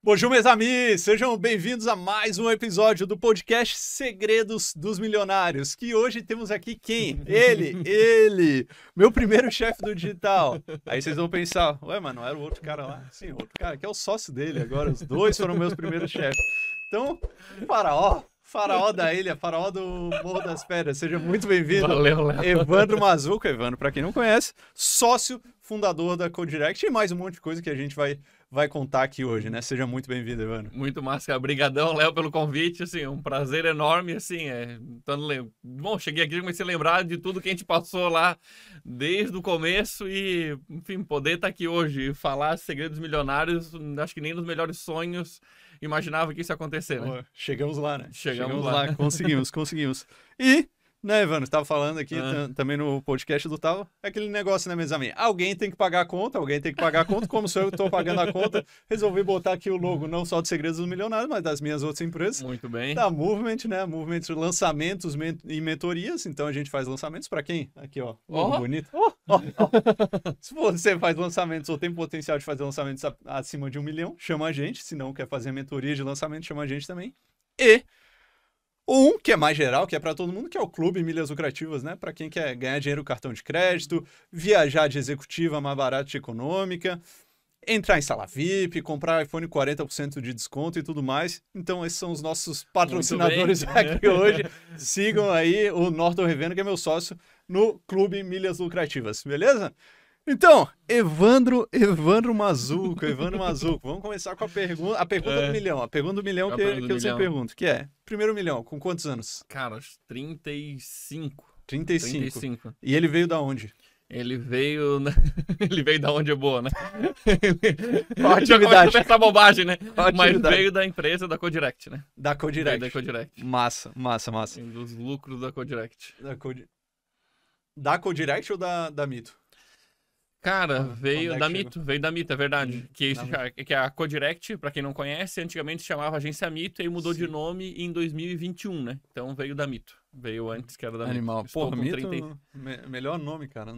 Bonjour, meus amigos! Sejam bem-vindos a mais um episódio do podcast Segredos dos Milionários, que hoje temos aqui quem? Ele! Meu primeiro chefe do digital. Aí vocês vão pensar, ué, mano, não era o outro cara lá? Sim, o outro cara que é o sócio dele agora, os dois foram meus primeiros chefes. Então, faraó da ilha, faraó do Morro das Pedras, seja muito bem-vindo. Valeu, Léo. Evandro Mazzuca, Evandro, pra quem não conhece, sócio fundador da Codirect e mais um monte de coisa que a gente vai contar aqui hoje, né? Seja muito bem-vindo, Evandro. Muito massa, obrigadão, Léo, pelo convite, assim, um prazer enorme, assim, bom, cheguei aqui e comecei a lembrar de tudo que a gente passou lá desde o começo e, enfim, poder estar aqui hoje e falar segredos milionários, acho que nem nos melhores sonhos imaginava que isso ia acontecer, né? Pô, chegamos lá, né? Chegamos lá. Conseguimos. E, né, Evandro, você tava falando aqui também no podcast do Tava, aquele negócio na mesa minha. Alguém tem que pagar a conta, como sou eu que tô pagando a conta, resolvi botar aqui o logo não só do Segredos dos Milionários, mas das minhas outras empresas. Muito bem. Da Movement, né? Movement lançamentos e mentorias, então a gente faz lançamentos para quem? Aqui, ó, logo bonito. Se você faz lançamentos ou tem potencial de fazer lançamentos acima de 1 milhão, chama a gente. Se não quer fazer mentoria de lançamento, chama a gente também. E um que é mais geral, que é para todo mundo, que é o Clube Milhas Lucrativas, né? Para quem quer ganhar dinheiro com cartão de crédito, viajar de executiva mais barata e econômica, entrar em sala VIP, comprar iPhone 40% de desconto e tudo mais. Então esses são os nossos patrocinadores aqui hoje. Sigam aí o Norton Revendo, que é meu sócio, no Clube Milhas Lucrativas, beleza? Então, Evandro Mazzuca. Vamos começar com a pergunta do milhão. A pergunta do milhão que eu sempre pergunto, que é, primeiro milhão, com quantos anos? Cara, 35. 35. E ele veio da onde? Ele veio da onde é boa, né? Qual atividade? Essa bobagem, né? Qual Mas atividade? veio da empresa da Codirect, né? Da Codirect. Veio da Codirect. Massa. Dos lucros da Codirect. Da Codirect ou da Mito? Cara, veio da chegou? Mito, é verdade. Que a Codirect, pra quem não conhece, antigamente chamava Agência Mito e mudou de nome em 2021, né? Então veio da Mito. Veio antes que era da Animal. Mito. Porra, Mito, melhor nome, cara.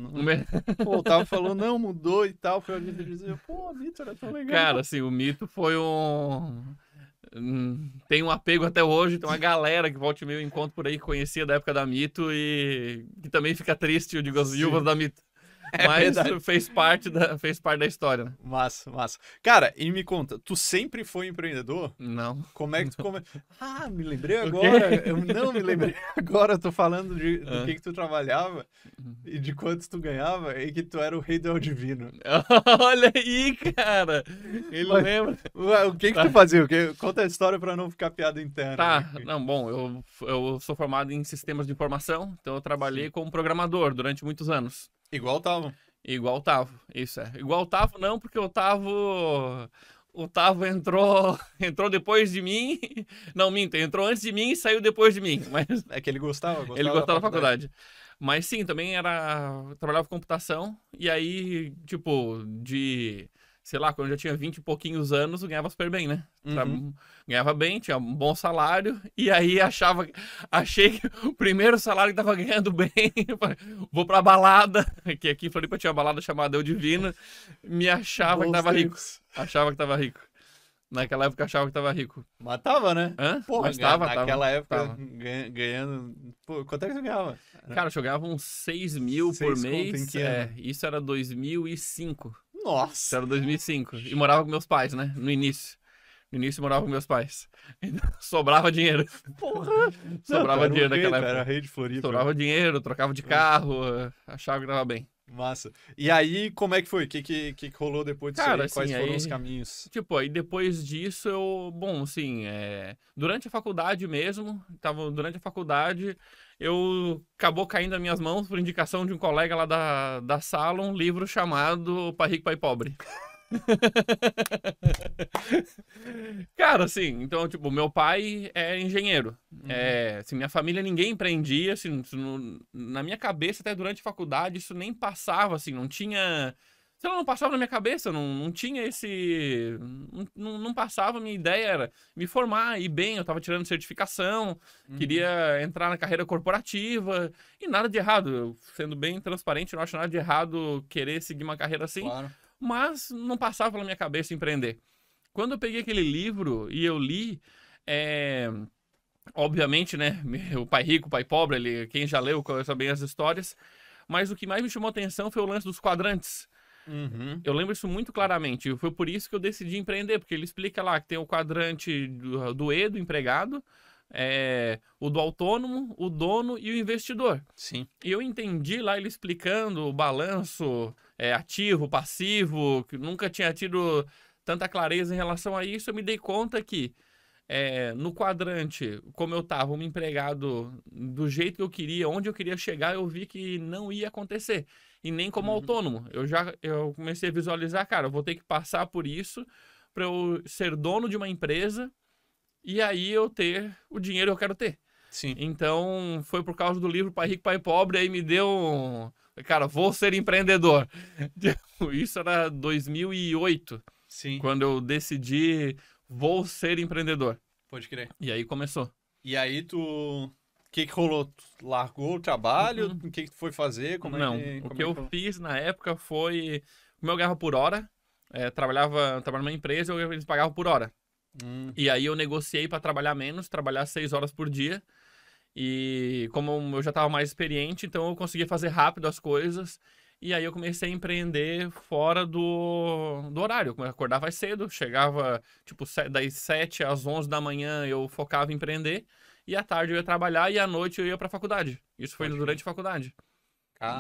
Pô, o Tava falou, não, mudou e tal. Foi a Mito dizer, pô, a Mito era tão legal. Cara, assim, o Mito foi tem um apego até hoje, tem uma galera que volta e meio encontro por aí que conhecia da época da Mito e que também fica triste, eu digo, as viúvas da Mito. Mas fez parte da história, né? Massa. Cara, e me conta, tu sempre foi empreendedor? Não. Como é que tu me lembrei agora. Eu não me lembrei agora. Tô falando do que tu trabalhava e de quanto tu ganhava e que tu era o rei do El Divino. Olha aí, cara. Ele lembra. O que tu fazia? Conta a história pra não ficar piada interna. Tá, não, bom, eu sou formado em sistemas de informação, então eu trabalhei como programador durante muitos anos. Igual tava. Igual o Tavo, isso é. Igual o Tavo não, porque o Tavo entrou depois de mim. Não, minto, entrou antes de mim e saiu depois de mim. Mas é que ele gostava da faculdade. Mas sim, também trabalhava com computação e aí, tipo, sei lá, quando eu já tinha 20 e pouquinhos anos, eu ganhava super bem, né? Ganhava bem, tinha um bom salário, e aí achei que o primeiro salário que tava ganhando bem, vou pra balada, que aqui em Floripa tinha uma balada chamada El Divino, achava que tava rico. Naquela época achava que tava rico. Mas tava, né? Pô, mas tava. Naquela época, ganhando... Pô, quanto é que você ganhava? Cara, eu ganhava uns 6 mil por mês. Em que ano? Isso era 2005. Nossa! Isso era 2005. E morava com meus pais, né? No início. No início eu morava com meus pais. Sobrava dinheiro. Porra! Sobrava dinheiro naquela época. Era rei de Floripa. Sobrava dinheiro, trocava de carro, achava que tava bem. Massa. E aí, como é que foi? O que rolou depois disso? Cara, aí? Quais assim, foram os caminhos? Tipo, aí depois disso bom, assim, durante a faculdade mesmo, durante a faculdade, acabou caindo nas minhas mãos, por indicação de um colega lá da sala, um livro chamado Pai Rico, Pai Pobre. Cara, assim, então, tipo, meu pai é engenheiro. Assim, minha família, ninguém empreendia, assim, na minha cabeça, até durante a faculdade, isso nem passava, assim, não tinha... Sei lá, não passava na minha cabeça, não tinha esse... Não passava, minha ideia era me formar, ir bem, eu tava tirando certificação, queria entrar na carreira corporativa, e nada de errado, sendo bem transparente, eu não acho nada de errado querer seguir uma carreira assim. Claro. Mas não passava pela minha cabeça empreender. Quando eu peguei aquele livro e eu li, obviamente, né, o Pai Rico, o Pai Pobre, quem já leu conhece bem as histórias, mas o que mais me chamou a atenção foi o lance dos quadrantes. Eu lembro isso muito claramente, foi por isso que eu decidi empreender, porque ele explica lá que tem o quadrante do E, do empregado, o do autônomo, o dono e o investidor. Sim. E eu entendi lá ele explicando o balanço ativo, passivo, que nunca tinha tido tanta clareza em relação a isso. Eu me dei conta que no quadrante, como eu estava um empregado do jeito que eu queria, onde eu queria chegar, eu vi que não ia acontecer. E nem como autônomo. Eu comecei a visualizar, cara, eu vou ter que passar por isso para eu ser dono de uma empresa e aí eu ter o dinheiro que eu quero ter. Sim. Então, foi por causa do livro Pai Rico, Pai Pobre, aí me deu cara, vou ser empreendedor. Isso era 2008. Sim. Quando eu decidi, vou ser empreendedor. Pode crer. E aí começou. E aí o que rolou? Tu largou o trabalho? O que tu foi fazer? O que eu fiz na época foi... Como eu ganhava por hora, trabalhava numa empresa, eles pagavam por hora. E aí eu negociei para trabalhar menos, trabalhar 6 horas por dia. E como eu já estava mais experiente, então eu conseguia fazer rápido as coisas. E aí eu comecei a empreender fora do horário. Eu acordava cedo, chegava tipo das 7 às 11 da manhã eu focava em empreender. E à tarde eu ia trabalhar e à noite eu ia para a faculdade. Isso foi durante a faculdade.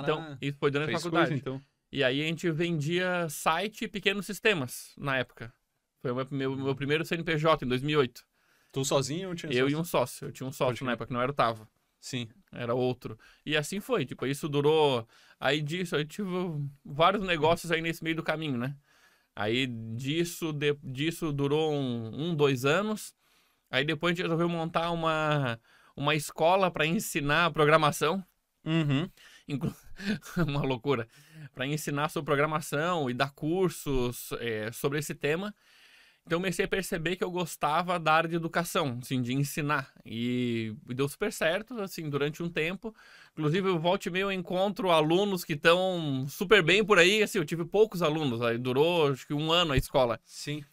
Então, isso foi durante a faculdade. Coisa, então. E aí a gente vendia site e pequenos sistemas na época. Foi o meu primeiro CNPJ em 2008. Tu sozinho ou tinha sócio? Eu e um sócio. Eu tinha um sócio na época, que não era o Tava. Sim. Era outro. E assim foi. Tipo, isso durou... Aí disso, eu tive vários negócios aí nesse meio do caminho, né? Aí disso durou 2 anos. Aí depois a gente resolveu montar uma escola para ensinar programação. Uma loucura. Para ensinar sobre programação e dar cursos sobre esse tema. Então eu comecei a perceber que eu gostava da área de educação, assim, de ensinar. E deu super certo, assim, durante um tempo. Inclusive, eu volta e meia eu encontro alunos que estão super bem por aí. Assim, eu tive poucos alunos, aí durou acho que 1 ano a escola. Sim.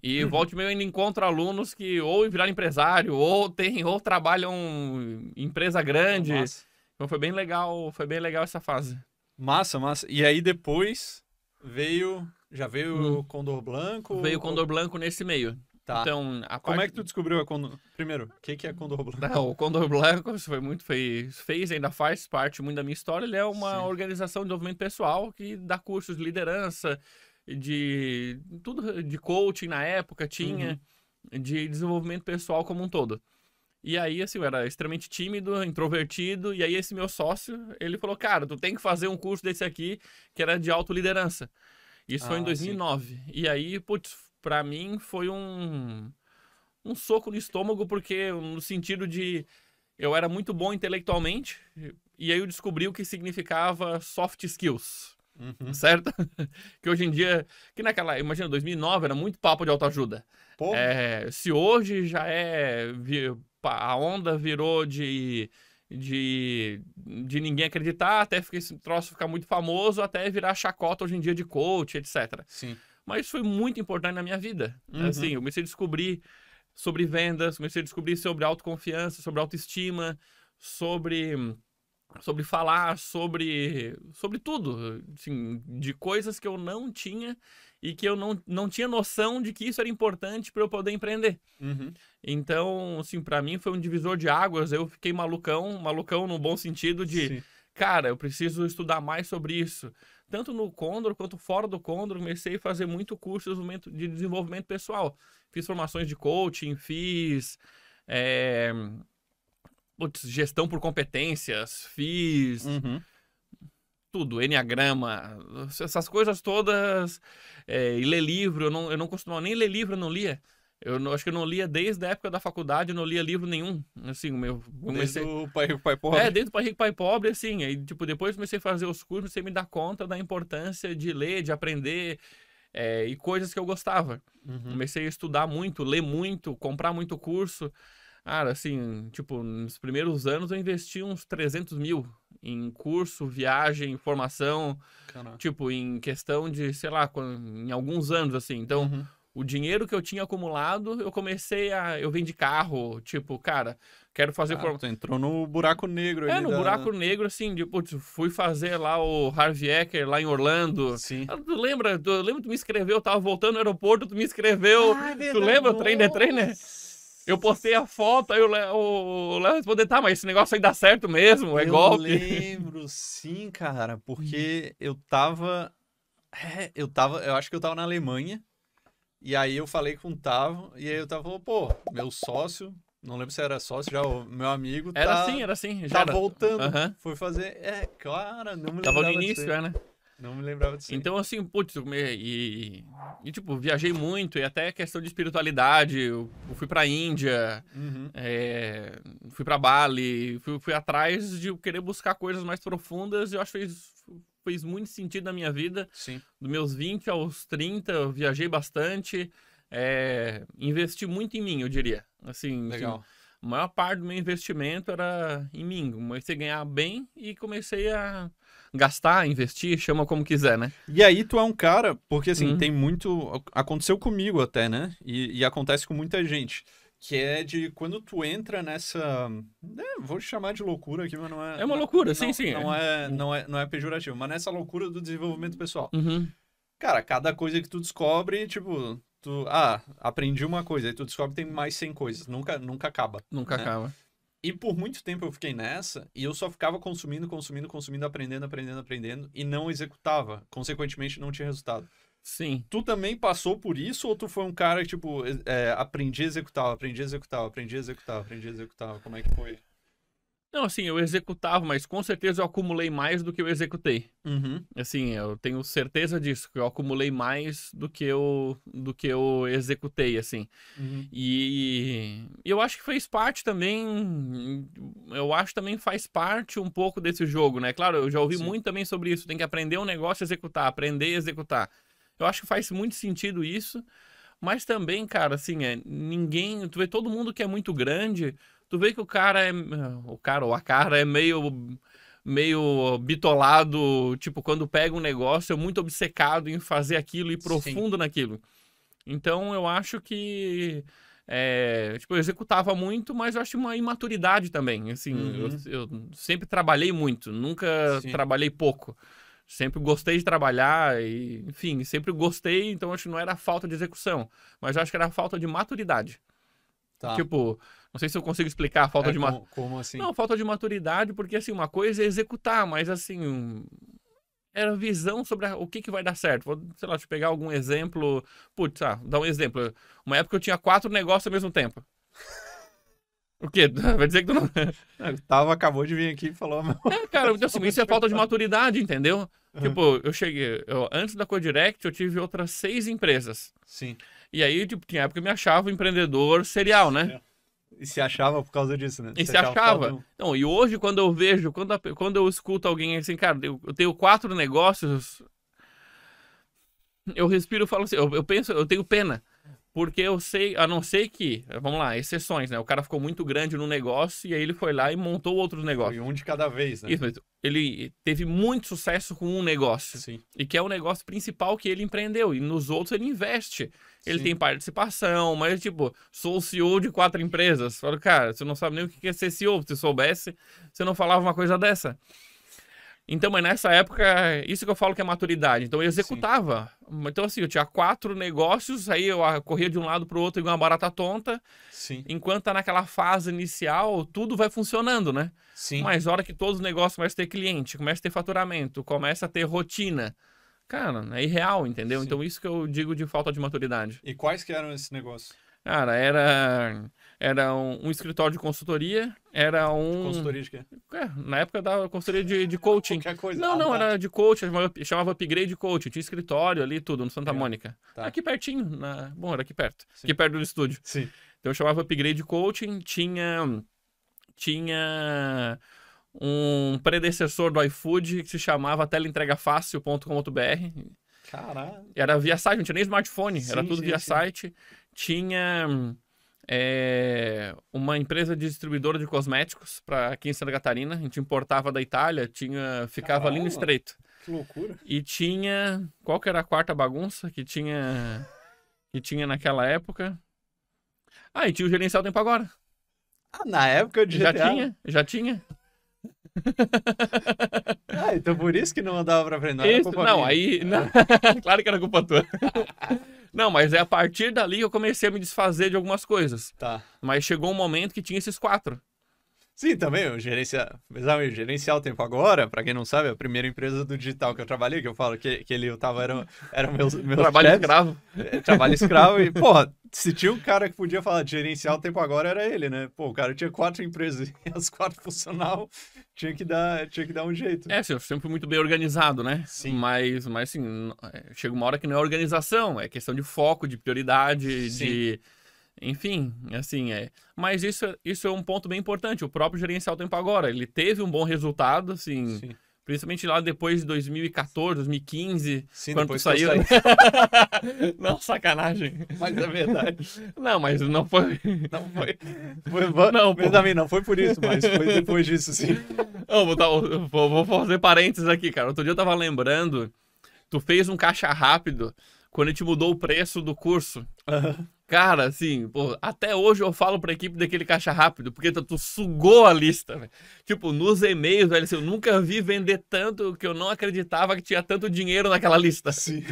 E volta e meia eu ainda encontro alunos que ou viraram empresário, ou trabalham em empresa grande. Massa. Então foi bem legal essa fase. Massa. E aí depois já veio o Condor Blanco? Veio o Condor Blanco nesse meio. Tá. Então, Como é que tu descobriu a Condor? Primeiro, o que é Condor Blanco? Não, o Condor Blanco fez, ainda faz parte muito da minha história. Ele é uma organização de desenvolvimento pessoal que dá cursos de liderança, de tudo, de coaching na época, tinha, de desenvolvimento pessoal como um todo. E aí, assim, eu era extremamente tímido, introvertido, e aí esse meu sócio, ele falou, cara, tu tem que fazer um curso desse aqui, que era de autoliderança. Isso foi em 2009. Sim. E aí, putz, pra mim foi um soco no estômago, porque no sentido de eu era muito bom intelectualmente, e aí eu descobri o que significava soft skills, certo? Que hoje em dia, imagina, 2009 era muito papo de autoajuda. Se hoje já a onda virou de ninguém acreditar, até esse troço ficar muito famoso, até virar chacota hoje em dia de coach, etc. Sim. Mas foi muito importante na minha vida. Assim, eu comecei a descobrir sobre vendas, comecei a descobrir sobre autoconfiança, sobre autoestima, sobre falar, sobre tudo, assim, de coisas que eu não tinha e que eu não tinha noção de que isso era importante para eu poder empreender. Então, assim, para mim foi um divisor de águas. Eu fiquei malucão no bom sentido de, cara, eu preciso estudar mais sobre isso. Tanto no Condor quanto fora do Condor, comecei a fazer muito curso de desenvolvimento pessoal. Fiz formações de coaching, fiz gestão por competências, fiz tudo, enneagrama, essas coisas todas, e ler livro, eu não costumava nem ler livro, eu não lia. Acho que eu não lia desde a época da faculdade, eu não lia livro nenhum. Assim, desde o Pai Rico, Pai Pobre? Desde o Pai Rico, Pai Pobre, assim. Aí, tipo, depois comecei a fazer os cursos, comecei a me dar conta da importância de ler, de aprender, e coisas que eu gostava. Comecei a estudar muito, ler muito, comprar muito curso. Cara, assim, tipo, nos primeiros anos eu investi uns 300 mil em curso, viagem, formação. Caraca. Tipo, em questão de, sei lá, em alguns anos, assim. Então... o dinheiro que eu tinha acumulado, eu vendi carro, tipo, cara, quero fazer... Tu entrou no buraco negro ali no buraco negro, assim, de, putz, fui fazer lá o Harvey Eker lá em Orlando. Sim. Tu lembra, tu me escreveu, eu tava voltando no aeroporto, tu me escreveu, tu lembra o Train the Trainer? Eu postei a foto, aí o Léo respondeu, tá, mas esse negócio aí dá certo mesmo, é golpe. Eu lembro, sim, cara, porque eu acho que eu tava na Alemanha, e aí eu falei com o Tavo, e aí o Tavo falou, pô, meu sócio, não lembro se era sócio já, o meu amigo, era assim, já tá era. voltando, foi fazer, cara, não me lembrava. Tava no início, né? Não me lembrava disso. Então, assim, putz, tipo, viajei muito, e até questão de espiritualidade, eu fui pra Índia, fui pra Bali, fui atrás de querer buscar coisas mais profundas, e eu acho que fez muito sentido na minha vida. Sim. Dos meus 20 aos 30, eu viajei bastante, investi muito em mim, eu diria. Assim, legal. A maior parte do meu investimento era em mim. Comecei a ganhar bem e comecei a gastar, investir, chama como quiser, né? E aí tu é um cara, porque assim, tem muito... Aconteceu comigo até, né? E acontece com muita gente. Que é de quando tu entra nessa... vou chamar de loucura aqui, mas não é... É uma loucura, não, sim. Não é pejorativo, mas nessa loucura do desenvolvimento pessoal. Uhum. Cara, cada coisa que tu descobre, tipo... aprendi uma coisa, aí tu descobre que tem mais 100 coisas. Nunca acaba. Nunca né? acaba. E por muito tempo eu fiquei nessa, e eu só ficava consumindo, aprendendo, e não executava. Consequentemente, não tinha resultado. Sim. Tu também passou por isso, ou tu foi um cara que, tipo, aprendi a executar? Como é que foi? Não, assim, eu executava, mas com certeza eu acumulei mais do que eu executei. Uhum. Assim, eu tenho certeza disso, que eu acumulei mais do que eu executei, assim. Uhum. E eu acho que fez parte também, faz parte um pouco desse jogo, né? Claro, eu já ouvi muito também sobre isso, tem que aprender um negócio e executar, aprender e executar. Eu acho que faz muito sentido isso, mas também, cara, assim, tu vê todo mundo que é muito grande, tu vê que o cara ou a cara é meio bitolado, tipo, quando pega um negócio, é muito obcecado em fazer aquilo e profundo naquilo. Então, eu acho que, tipo, eu executava muito, mas eu acho uma imaturidade também, assim, eu sempre trabalhei muito, nunca trabalhei pouco. Sempre gostei de trabalhar e, enfim, sempre gostei, então acho que não era falta de execução, mas eu acho que era falta de maturidade. Tá. Tipo, não sei se eu consigo explicar a falta de maturidade. Como assim? Não, falta de maturidade, porque assim, uma coisa é executar, mas assim, era visão sobre o que vai dar certo. Vou, sei lá, te pegar algum exemplo. Putz, dar um exemplo. Uma época eu tinha 4 negócios ao mesmo tempo. O quê? Vai dizer que tu não... Acabou de vir aqui e falou... cara, então, assim, isso é falta de maturidade, entendeu? Tipo, antes da Codirect, eu tive outras 6 empresas. Sim. E aí, tipo, tinha época que eu me achava empreendedor serial, né? E se achava por causa disso, né? E se achava. Não, e hoje, quando eu vejo, quando eu escuto alguém assim, cara, eu tenho 4 negócios, eu respiro e falo assim, eu penso, eu tenho pena. Porque eu sei, a não ser que, vamos lá, exceções, né? O cara ficou muito grande no negócio e aí ele foi lá e montou outros negócios. Foi um de cada vez, né? Isso, mas ele teve muito sucesso com um negócio. Sim. E que é o negócio principal que ele empreendeu. E nos outros ele investe. Ele tem participação, mas tipo, sou o CEO de 4 empresas. Falo, cara, você não sabe nem o que é ser CEO. Se soubesse, você não falava uma coisa dessa. Então, mas nessa época, isso que eu falo que é maturidade. Então, eu executava. Então, assim, eu tinha 4 negócios, aí eu corria de um lado pro outro igual uma barata tonta. Sim. Enquanto tá naquela fase inicial, tudo vai funcionando, né? Sim. Mas a hora que todos os negócios começam a ter cliente, começa a ter faturamento, começa a ter rotina, cara, é irreal, entendeu? Sim. Então, isso que eu digo de falta de maturidade. E quais que eram esses negócios? Cara, era um escritório de consultoria, era um... Consultoria de quê? Na época da consultoria de coaching. Qualquer coisa. Não, era de coaching, chamava Upgrade Coaching, tinha escritório ali, tudo, no Santa Mônica. Tá. Aqui pertinho, bom, era aqui perto, aqui perto do estúdio. Sim. Então eu chamava Upgrade Coaching, tinha um predecessor do iFood que se chamava teleentregafácil.com.br. Caralho. Era via site, não tinha nem smartphone, era tudo via site. Tinha uma empresa de distribuidora de cosméticos para aqui em Santa Catarina. A gente importava da Itália, ficava ali no Estreito. Que loucura. E tinha... Qual que era a quarta bagunça? Que tinha que tinha naquela época. Ah, e tinha o gerencial Tempo Agora. Ah, na época de GTA? Já tinha. Ah, então por isso que não andava pra frente, não Isso, era culpa não, minha. aí... Não, claro que era culpa tua. Não, mas é a partir dali que eu comecei a me desfazer de algumas coisas. Tá. Mas chegou um momento que tinha esses 4. Sim, também, o gerenciar o Tempo Agora, pra quem não sabe, é a primeira empresa do digital que eu trabalhei, que eu falo que ele eu tava, eram meus Trabalho chefes. escravo. Trabalho escravo e, porra, se tinha um cara que podia falar de gerenciar o Tempo Agora, era ele, né? Pô, o cara tinha 4 empresas e as 4 funcionavam, tinha que dar um jeito. É, assim, eu sempre fui muito bem organizado, né? Sim. Mas assim, chega uma hora que não é organização, é questão de foco, de prioridade, Sim. de... Enfim, assim, Mas isso é um ponto bem importante. O próprio gerencial Tempo Agora, ele teve um bom resultado, assim... Sim. Principalmente lá depois de 2014, 2015, Sim, quando tu depois que eu saiu. saí. Não, sacanagem. Mas é verdade. Não, mas não foi. Não foi. Não, Mas pô. também não foi por isso, mas foi depois disso, sim. Vou fazer parênteses aqui, cara. Outro dia eu tava lembrando, tu fez um caixa rápido quando a gente mudou o preço do curso. Cara, assim, pô, até hoje eu falo pra equipe daquele caixa rápido, porque tu sugou a lista, velho. Tipo, nos e-mails, velho, assim, eu nunca vi vender tanto que eu não acreditava que tinha tanto dinheiro naquela lista. Sim.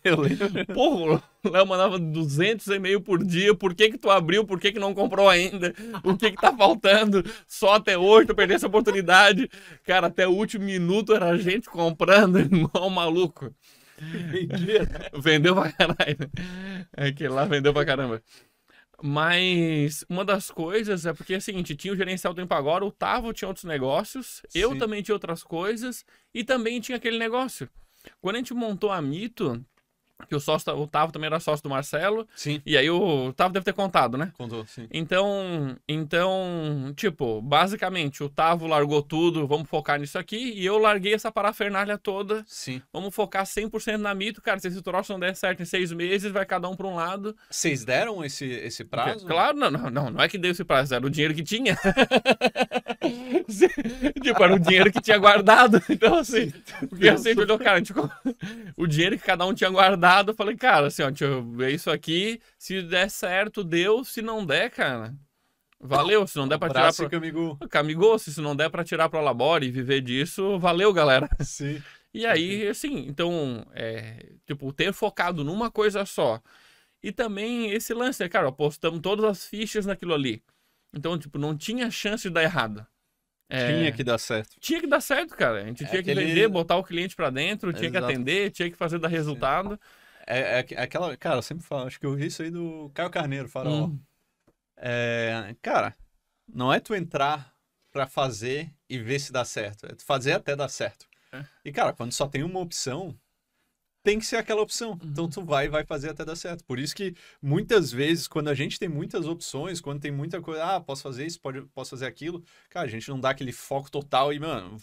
Eu lembro. Porra, o Léo mandava 200 e-mails por dia, por que que tu abriu, por que que não comprou ainda, o que que tá faltando, só até hoje tu perdeu essa oportunidade. Cara, até o último minuto era gente comprando, igual maluco. Vendeu pra caralho. Aquele lá vendeu pra caramba. Mas uma das coisas é porque é o seguinte, tinha o gerencial Tempo Agora, o Tavo tinha outros negócios, eu Sim. também tinha outras coisas e também tinha aquele negócio. Quando a gente montou a Mito, que o Tavo também era sócio do Marcelo, Sim. e aí o Tavo deve ter contado, né? Contou, sim. Então, tipo, basicamente, o Tavo largou tudo, vamos focar nisso aqui, e eu larguei essa parafernália toda, Sim. vamos focar 100% na Mito, cara, se esse troço não der certo em 6 meses, vai cada um pra um lado. Vocês deram esse prazo? Claro, não é que deu esse prazo, era o dinheiro que tinha. Tipo, era o dinheiro que tinha guardado, então assim, porque eu sempre olhou, cara, tipo, o dinheiro que cada um tinha guardado, eu falei, cara, assim, ó, deixa eu ver isso aqui, se der certo, deu, se não der, cara, valeu, se não der pra tirar pro... Camigou, se não der pra tirar pro Labore e viver disso, valeu, galera. Sim. E aí, assim, então, tipo, ter focado numa coisa só, e também esse lance, né, cara, apostamos todas as fichas naquilo ali, então, tipo, não tinha chance de dar errado. Tinha que dar certo. Tinha que dar certo, cara. A gente tinha que vender, botar o cliente pra dentro, tinha que atender, tinha que fazer dar resultado. Aquela... Cara, eu sempre falo, acho que eu vi isso aí do Caio Carneiro, Faraó. Cara, não é tu entrar pra fazer e ver se dá certo. É tu fazer até dar certo. E, cara, quando só tem uma opção, tem que ser aquela opção. Então tu vai fazer até dar certo. Por isso que muitas vezes, quando a gente tem muitas opções, quando tem muita coisa, posso fazer isso, posso fazer aquilo, cara, a gente não dá aquele foco total e, mano,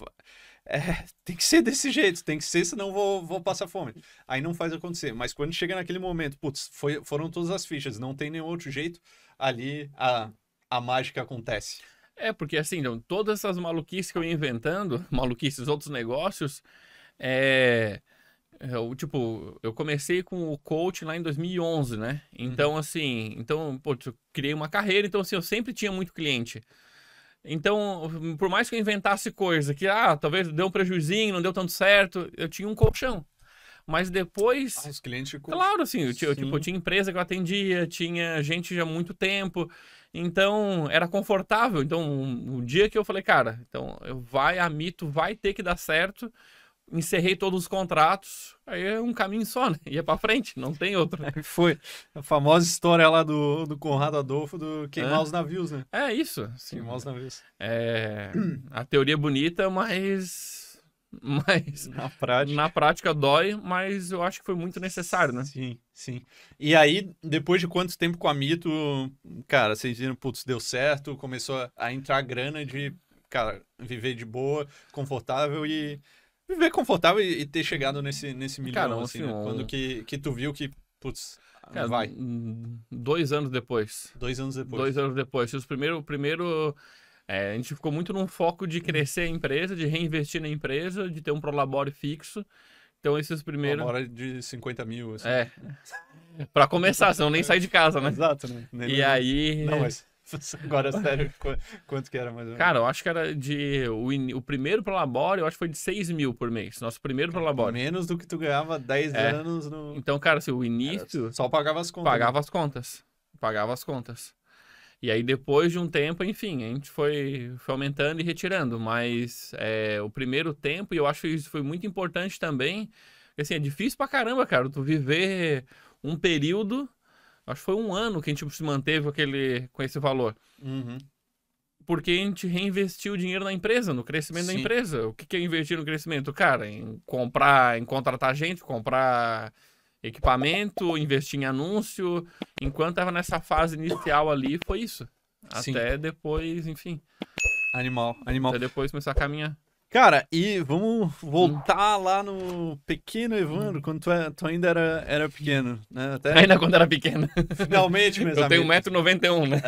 tem que ser desse jeito, tem que ser, senão vou passar fome. Aí não faz acontecer. Mas quando chega naquele momento, putz, foram todas as fichas, não tem nenhum outro jeito, ali a mágica acontece. Porque assim, então, todas essas maluquices que eu ia inventando, maluquices, outros negócios, eu comecei com o coach lá em 2011, né? Então, assim, eu criei uma carreira, então, assim, eu sempre tinha muito cliente. Então, por mais que eu inventasse coisa que, talvez deu um prejuizinho, não deu tanto certo, eu tinha um colchão. Mas depois... os clientes... Claro, assim, eu tinha empresa que eu atendia, tinha gente já há muito tempo, então era confortável. Então, o dia que eu falei, cara, então a Mito vai ter que dar certo, encerrei todos os contratos, aí é um caminho só, né? Ia pra frente, não tem outro. Foi a famosa história lá do Conrado Adolfo do queimar os navios, né? É isso. Assim, queimar os navios. A teoria é bonita, mas na prática dói, mas eu acho que foi muito necessário, né? Sim, sim. E aí, depois de quanto tempo com a Mito, cara, vocês viram, putz, deu certo, começou a entrar grana de, cara, viver de boa, confortável e... Viver confortável e ter chegado nesse milhão, cara, assim, né? Quando que tu viu que, putz, cara, vai. 2 anos depois. 2 anos depois. 2 anos depois. O primeiro a gente ficou muito num foco de crescer a empresa, de reinvestir na empresa, de ter um prolabore fixo. Então, esses primeiros... Prolabore de 50 mil, assim. Pra começar, senão nem sai de casa, né? Exato, né? E aí... Não, mas agora, sério, quanto que era mais ou menos? Cara, eu acho que era de... O primeiro Prolabore, eu acho que foi de 6 mil por mês. Nosso primeiro Prolabore. Menos do que tu ganhava 10 anos no... Então, cara, assim, o início... Só pagava as contas. Pagava as contas. Pagava as contas. E aí, depois de um tempo, enfim, a gente foi aumentando e retirando. Mas o primeiro tempo, e eu acho que isso foi muito importante também, porque, assim, é difícil pra caramba, cara, tu viver um período, acho que foi um ano que a gente se manteve com esse valor. Uhum. Porque a gente reinvestiu o dinheiro na empresa, no crescimento da empresa. O que é investir no crescimento? Cara, em contratar gente, comprar equipamento, investir em anúncio. Enquanto tava nessa fase inicial ali, foi isso. Até depois, enfim. Animal. Até depois começar a caminhar. Cara, e vamos voltar lá no pequeno Evandro, quando tu ainda era pequeno, né? Ainda quando era pequeno. Finalmente, meus amigos. Eu tenho 1,91 m, né?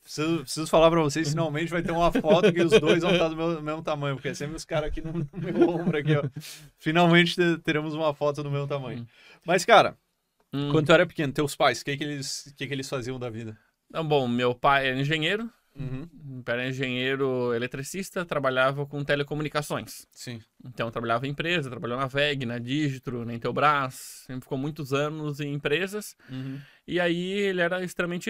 Preciso falar pra vocês, finalmente vai ter uma foto que os dois vão estar do mesmo tamanho, porque é sempre os caras aqui no meu ombro aqui, ó. Finalmente teremos uma foto do meu tamanho. Mas, cara, quando tu era pequeno, teus pais, o que eles faziam da vida? Bom, meu pai era engenheiro. Uhum. Meu pai era engenheiro eletricista, trabalhava com telecomunicações. Sim. Então, trabalhava em empresa, trabalhou na WEG, na Digitro, na Intelbras, sempre ficou muitos anos em empresas. Uhum. E aí, ele era extremamente...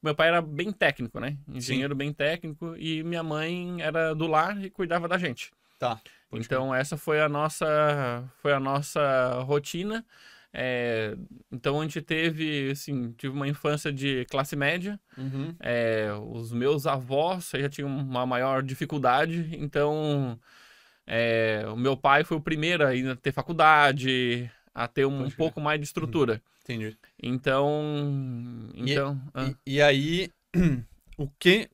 Meu pai era bem técnico, né? Engenheiro bem técnico, e minha mãe era do lar e cuidava da gente. Tá. Então, essa foi a nossa rotina. Então a gente tive uma infância de classe média. Uhum. Os meus avós já tinham uma maior dificuldade, então o meu pai foi o primeiro a ir ter faculdade, a ter um pouco mais de estrutura. Entendi. Então... E aí,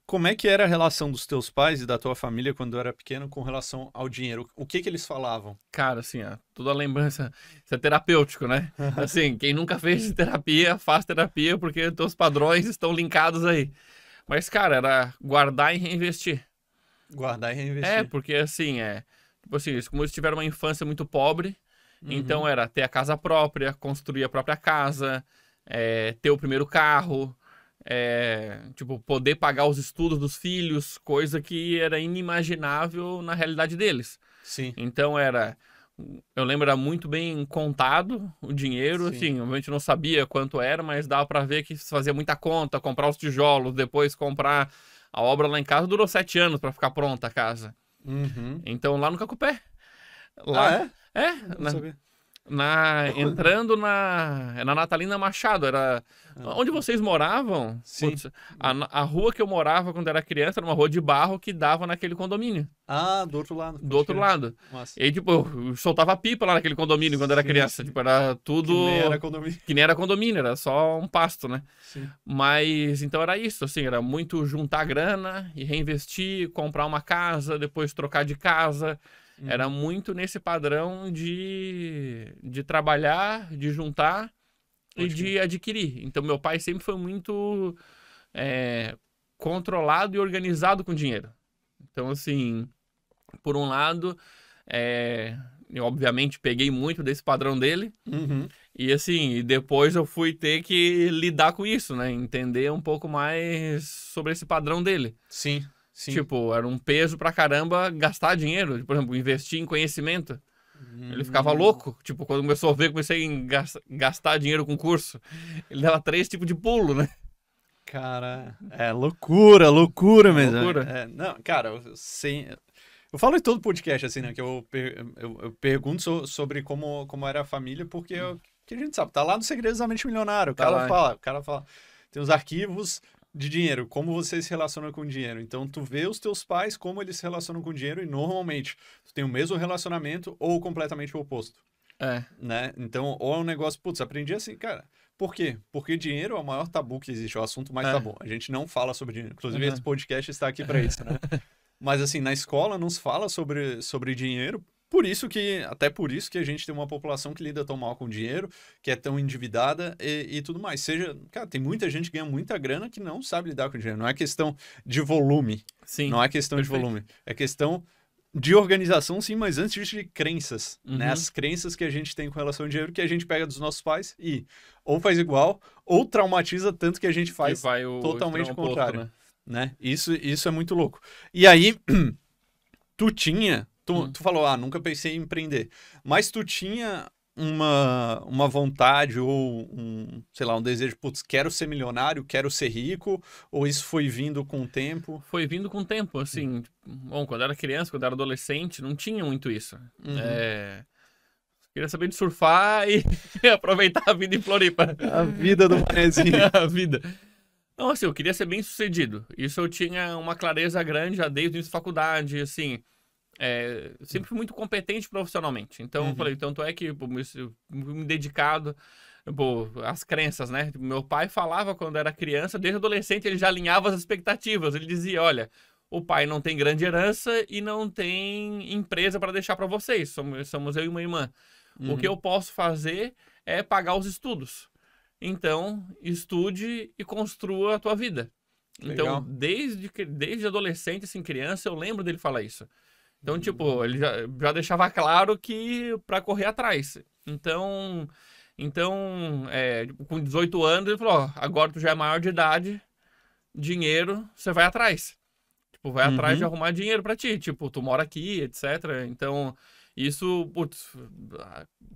como é que era a relação dos teus pais e da tua família quando eu era pequeno com relação ao dinheiro? O que eles falavam? Cara, assim, toda a lembrança, isso é terapêutico, né? Assim, quem nunca fez terapia, faz terapia porque teus padrões estão linkados aí. Mas, cara, era guardar e reinvestir. Guardar e reinvestir. Porque assim, tipo assim, como eles tiveram uma infância muito pobre, então era ter a casa própria, construir a própria casa, ter o primeiro carro, tipo, poder pagar os estudos dos filhos, coisa que era inimaginável na realidade deles. Sim. Então eu lembro, era muito bem contado o dinheiro, assim, a gente não sabia quanto era, mas dava pra ver que se fazia muita conta, comprar os tijolos, depois comprar a obra lá em casa, durou 7 anos pra ficar pronta a casa. Uhum. Então lá no Cacupé. Lá, não sabia. Entrando na Natalina Machado, era onde vocês moravam. Sim. Putz, a rua que eu morava quando era criança era uma rua de barro que dava naquele condomínio. Do outro lado. Do outro lado. Nossa. E aí, tipo, eu soltava pipa lá naquele condomínio quando era criança. Tipo, era tudo... Que nem era condomínio. Que nem era condomínio, era só um pasto, né? Sim. Mas, então era isso, assim, era muito juntar grana e reinvestir, comprar uma casa, depois trocar de casa. Era muito nesse padrão de trabalhar, de juntar e de adquirir. Então, meu pai sempre foi muito controlado e organizado com dinheiro. Então, assim, por um lado, eu obviamente peguei muito desse padrão dele. E, assim, depois eu fui ter que lidar com isso, né? Entender um pouco mais sobre esse padrão dele. Sim. Sim. Tipo, era um peso pra caramba gastar dinheiro. Por exemplo, investir em conhecimento. Ele ficava louco. Tipo, quando começou a ver, comecei a gastar dinheiro com curso. Ele dava 3 tipos de pulo, né? Cara, loucura mesmo. Loucura. Não, cara, eu falo em todo podcast, assim, né? Que eu pergunto sobre como era a família, porque que a gente sabe, tá lá no Segredos da Mente Milionária. O cara fala, tem os arquivos de dinheiro, como você se relaciona com o dinheiro. Então, tu vê os teus pais, como eles se relacionam com o dinheiro, e normalmente tu tem o mesmo relacionamento ou completamente o oposto. Né? Então, ou é um negócio, putz, aprendi assim, cara. Por quê? Porque dinheiro é o maior tabu que existe, é o assunto mais tabu. A gente não fala sobre dinheiro. Inclusive, esse podcast está aqui para isso, né? Mas, assim, na escola não se fala sobre dinheiro. Até por isso que a gente tem uma população que lida tão mal com dinheiro, que é tão endividada e tudo mais. Cara, tem muita gente que ganha muita grana que não sabe lidar com dinheiro. Não é questão de volume. Sim. Não é questão de volume. É questão de organização, sim, mas antes disso de crenças, né? Uhum. As crenças que a gente tem com relação ao dinheiro que a gente pega dos nossos pais e ou faz igual, ou traumatiza tanto que a gente Que faz vai o totalmente extremo o oposto, contrário, né? Isso é muito louco. E aí, tu falou, nunca pensei em empreender, mas tu tinha uma vontade ou sei lá, um desejo, putz, quero ser milionário, quero ser rico, ou isso foi vindo com o tempo? Foi vindo com o tempo, assim. Bom, quando eu era criança, quando eu era adolescente, não tinha muito isso. Queria saber de surfar e aproveitar a vida em Floripa. A vida do manezinho. A vida. Não, assim, eu queria ser bem sucedido. Isso eu tinha uma clareza grande já desde o início da faculdade, assim. Sempre fui muito competente profissionalmente. Então, eu falei, tanto é que pô, me dedicado às crenças, né? Meu pai falava quando era criança, desde adolescente ele já alinhava as expectativas. Ele dizia, olha, o pai não tem grande herança e não tem empresa para deixar para vocês. Somos eu e uma irmã. O que eu posso fazer é pagar os estudos. Então, estude e construa a tua vida. Legal. Então, desde adolescente, assim, criança, eu lembro dele falar isso. Então, tipo, ele já deixava claro que para correr atrás. Então tipo, com 18 anos, ele falou, ó, agora tu já é maior de idade, dinheiro, você vai atrás. Tipo, vai atrás de arrumar dinheiro pra ti. Tipo, tu mora aqui, etc. Então, isso, putz,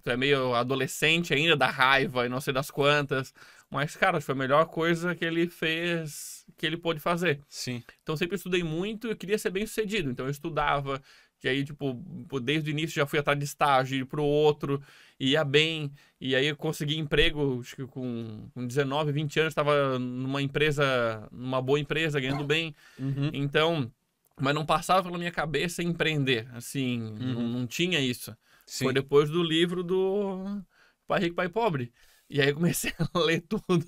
tu é meio adolescente ainda, da raiva e não sei das quantas. Mas, cara, foi a melhor coisa que ele fez, que ele pôde fazer. Sim. Então, sempre estudei muito e eu queria ser bem sucedido. Então, eu estudava. E aí, tipo, desde o início já fui atrás de estágio, ir pro outro, ia bem. E aí eu consegui emprego, acho que com 19, 20 anos, estava numa empresa, numa boa empresa, ganhando bem. Então, mas não passava pela minha cabeça empreender, assim, não tinha isso. Sim. Foi depois do livro do Pai Rico, Pai Pobre. E aí eu comecei a ler tudo.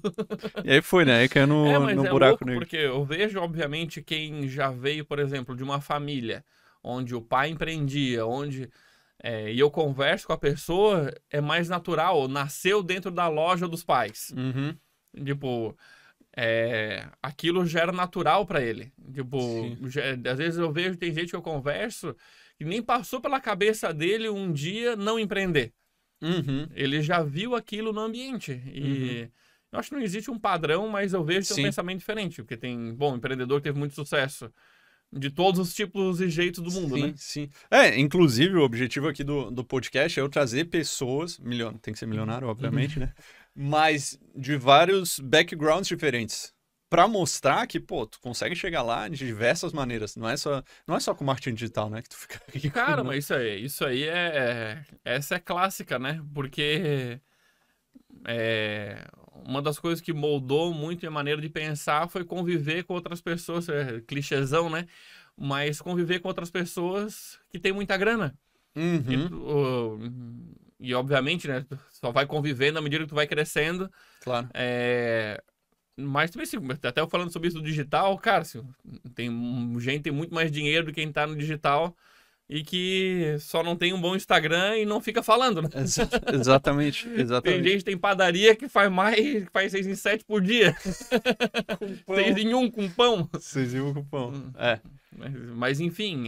E aí foi, né? Aí caiu Mas no é buraco louco negro. porque eu vejo, obviamente, quem já veio, por exemplo, de uma família onde o pai empreendia, e eu converso com a pessoa, é mais natural, nasceu dentro da loja dos pais. Tipo, aquilo já era natural pra ele. Tipo, às vezes eu vejo, tem gente que eu converso, que nem passou pela cabeça dele um dia não empreender. Ele já viu aquilo no ambiente. E eu acho que não existe um padrão, mas eu vejo que tem um pensamento diferente. Porque tem, empreendedor que teve muito sucesso. De todos os tipos e jeitos do mundo, né? Sim. Inclusive, o objetivo aqui do podcast é eu trazer pessoas, tem que ser milionário, obviamente, né? Mas de vários backgrounds diferentes. Pra mostrar que, pô, tu consegue chegar lá de diversas maneiras. Não é só com marketing digital, né? Que tu fica rico, Cara, né? mas isso aí essa é clássica, né? Porque uma das coisas que moldou muito minha maneira de pensar foi conviver com outras pessoas, clichêzão, né? Mas conviver com outras pessoas que têm muita grana. E obviamente, né? Tu só vai convivendo à medida que tu vai crescendo. Claro. Mas também, assim, até eu falando sobre isso do digital, cara, assim, tem gente que tem muito mais dinheiro do que quem tá no digital e que só não tem um bom Instagram e não fica falando, né? Exatamente. Tem gente que tem padaria que faz 6 em 7 por dia. 6 em 1 com pão. 6 em 1 com pão. Mas enfim,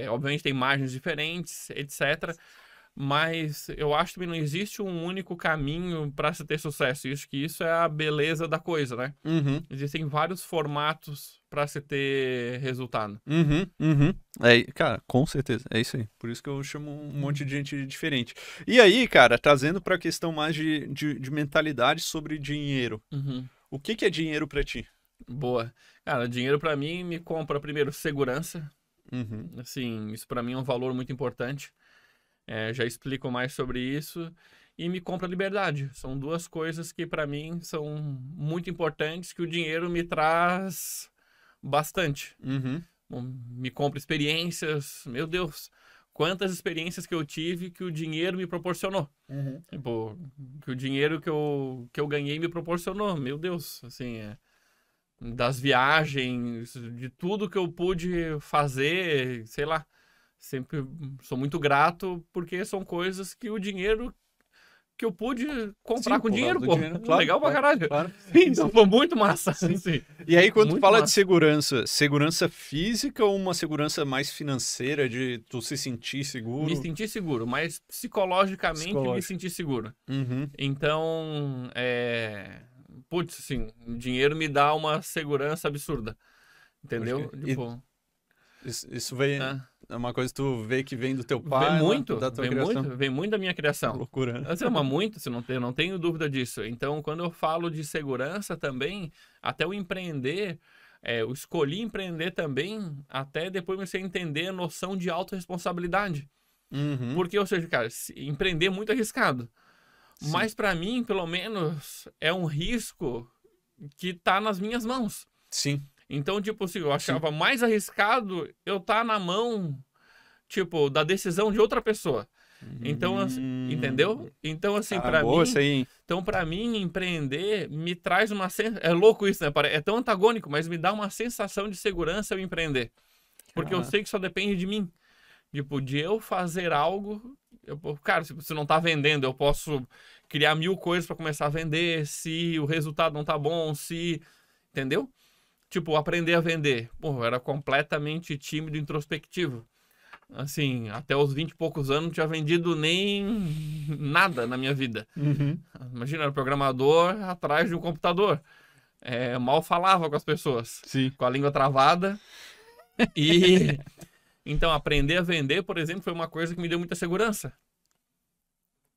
obviamente tem margens diferentes, etc. Mas eu acho que não existe um único caminho para se ter sucesso. Isso é a beleza da coisa, né? Existem vários formatos para se ter resultado. Cara, com certeza. É isso aí. Por isso que eu chamo um monte de gente diferente. E aí, cara, trazendo para a questão mais de mentalidade sobre dinheiro. O que é dinheiro para ti? Boa. Cara, dinheiro para mim me compra primeiro segurança. Assim, isso para mim é um valor muito importante. Já explico mais sobre isso. E me compra liberdade. São duas coisas que para mim são muito importantes, que o dinheiro me traz bastante. Bom, me compra experiências. Meu Deus, quantas experiências que eu tive que o dinheiro me proporcionou. Tipo, que o dinheiro que eu ganhei me proporcionou. Meu Deus, assim, das viagens, de tudo que eu pude fazer, sei lá. Sempre sou muito grato porque são coisas que o dinheiro que eu pude comprar Sim, com dinheiro, pô. Claro, Legal pra caralho. Claro. Então foi muito massa. Sim. E aí, quando tu fala massa. de segurança física ou uma segurança mais financeira, de tu se sentir seguro? Me sentir seguro, mas psicologicamente me sentir seguro. Uhum. Então, putz, assim, dinheiro me dá uma segurança absurda. Entendeu? Tipo... Isso vem... É uma coisa que tu vê que vem do teu pai, vem muito, da tua criação. Vem muito da minha criação. Loucura, né? Mas muito, não tenho dúvida disso. Então, quando eu falo de segurança também, até o empreender, eu escolhi empreender também, até depois você entender a noção de autorresponsabilidade. Uhum. Porque, ou seja, cara, empreender é muito arriscado. Sim. Mas para mim, pelo menos, é um risco que tá nas minhas mãos. Sim. Então, tipo assim, eu achava mais arriscado eu estar na mão, tipo, da decisão de outra pessoa. Então, assim, entendeu? Então, assim, para mim... Então, para mim, empreender me traz uma sensação... É louco isso, né? É tão antagônico, mas me dá uma sensação de segurança eu empreender. Porque eu sei que só depende de mim. Tipo, de eu fazer algo... Cara, se você não tá vendendo, eu posso criar 1000 coisas para começar a vender, se o resultado não tá bom, se... Entendeu? Tipo, aprender a vender. Pô, eu era completamente tímido e introspectivo. Assim, até os 20 e poucos anos não tinha vendido nem nada na minha vida. Uhum. Imagina, era programador atrás de um computador. Mal falava com as pessoas. Sim. Com a língua travada. E... Então, aprender a vender, por exemplo, foi uma coisa que me deu muita segurança.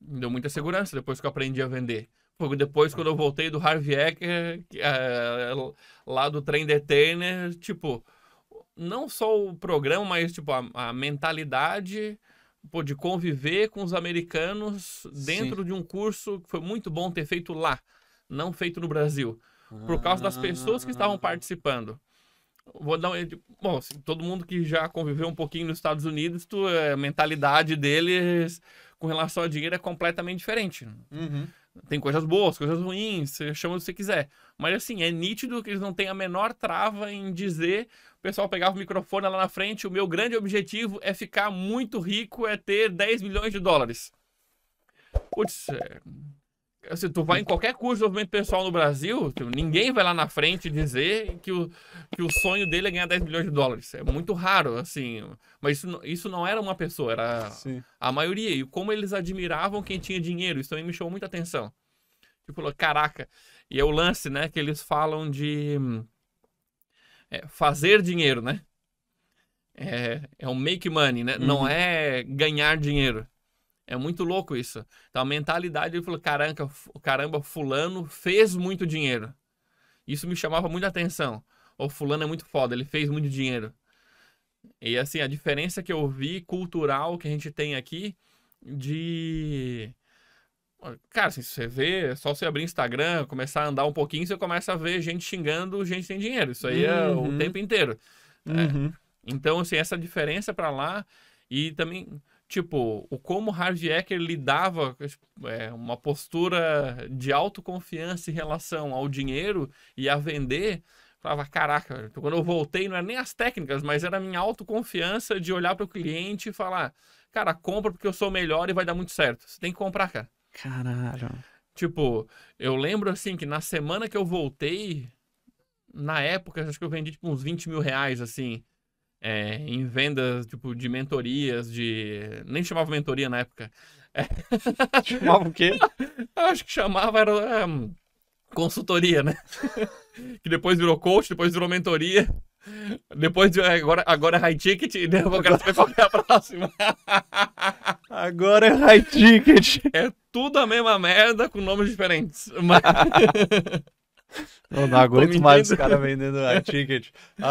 Me deu muita segurança depois que eu aprendi a vender. Depois, quando eu voltei do Harvey Ecker, lá do Trem Detainer, tipo, não só o programa, mas tipo, a mentalidade de conviver com os americanos dentro de um curso que foi muito bom ter feito lá, não feito no Brasil, por causa das pessoas que estavam participando. Vou dar bom, assim, todo mundo que já conviveu um pouquinho nos Estados Unidos, a mentalidade deles com relação a dinheiro é completamente diferente. Uhum. Tem coisas boas, coisas ruins, você chama o que você quiser. Mas assim, é nítido que eles não têm a menor trava em dizer... O pessoal pegava o microfone lá na frente, o meu grande objetivo é ficar muito rico, é ter 10 milhões de dólares. Putz, se tu vai em qualquer curso de desenvolvimento pessoal no Brasil, ninguém vai lá na frente dizer que o sonho dele é ganhar 10 milhões de dólares. É muito raro, assim. Mas isso não era uma pessoa, era a maioria. E como eles admiravam quem tinha dinheiro, isso também me chamou muita atenção. Tipo, caraca. E é o lance, né, que eles falam de fazer dinheiro, né? É o make money, né? Uhum. Não é ganhar dinheiro. É muito louco isso. Então, a mentalidade, ele falou, caramba, fulano fez muito dinheiro. Isso me chamava muita atenção. O fulano é muito foda, ele fez muito dinheiro. E, assim, a diferença que eu vi cultural que a gente tem aqui de... Cara, assim, você vê, só você abrir Instagram, começar a andar um pouquinho, você começa a ver gente xingando gente sem dinheiro. Isso aí é o tempo inteiro. Uhum. Então, assim, essa diferença pra lá e também... Tipo, como Harvey Ecker lidava uma postura de autoconfiança em relação ao dinheiro e a vender, falava, caraca, quando eu voltei não era nem as técnicas, mas era a minha autoconfiança de olhar para o cliente e falar, cara, compra porque eu sou melhor e vai dar muito certo. Você tem que comprar, cara. Caralho. Tipo, eu lembro assim que na semana que eu voltei, na época, acho que eu vendi tipo uns 20 mil reais, assim. Em vendas tipo, de mentorias, nem chamava mentoria na época. Chamava o quê? Acho que chamava era consultoria, né? Que depois virou coach, depois virou mentoria. Depois agora é high ticket e eu quero saber qual é a próxima. Agora é high ticket. É tudo a mesma merda com nomes diferentes. Mas... Não aguento mais os caras vendendo high ticket.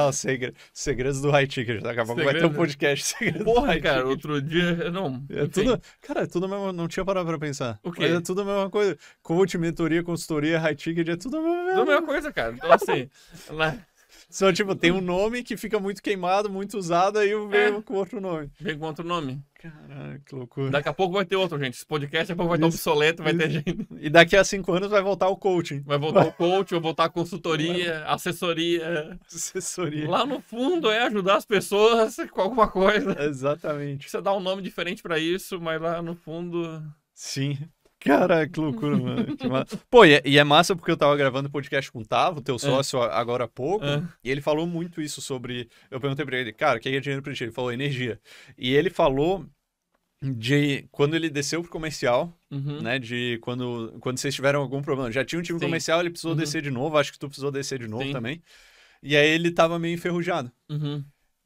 Os segredos do high ticket. Daqui a pouco vai ter um podcast. Porra, cara, outro dia... Não, cara, é tudo a mesma... Não tinha parado pra pensar. O quê? Mas é tudo a mesma coisa. Coach, mentoria, consultoria, high ticket, é tudo a mesma coisa, cara. Então, assim... Só, tipo, tem um nome que fica muito queimado, muito usado, aí vem com outro nome. Vem com outro nome. Caralho, que loucura. Daqui a pouco vai ter outro, gente. Esse podcast daqui a pouco vai estar obsoleto, vai ter gente. E daqui a 5 anos vai voltar o coaching. Vai voltar o coaching, vai voltar a consultoria, assessoria. Lá no fundo é ajudar as pessoas com alguma coisa. Exatamente. Você dá um nome diferente pra isso, mas lá no fundo... Sim. Cara, que loucura, mano. Pô, e é massa porque eu tava gravando podcast com o Tavo, teu sócio, agora há pouco, e ele falou muito isso sobre... Eu perguntei pra ele, cara, o que é dinheiro pra ti? Ele falou energia. E ele falou de quando ele desceu pro comercial, né, de quando vocês tiveram algum problema. Já tinha um time comercial, ele precisou descer de novo, acho que tu precisou descer de novo também. E aí ele tava meio enferrujado.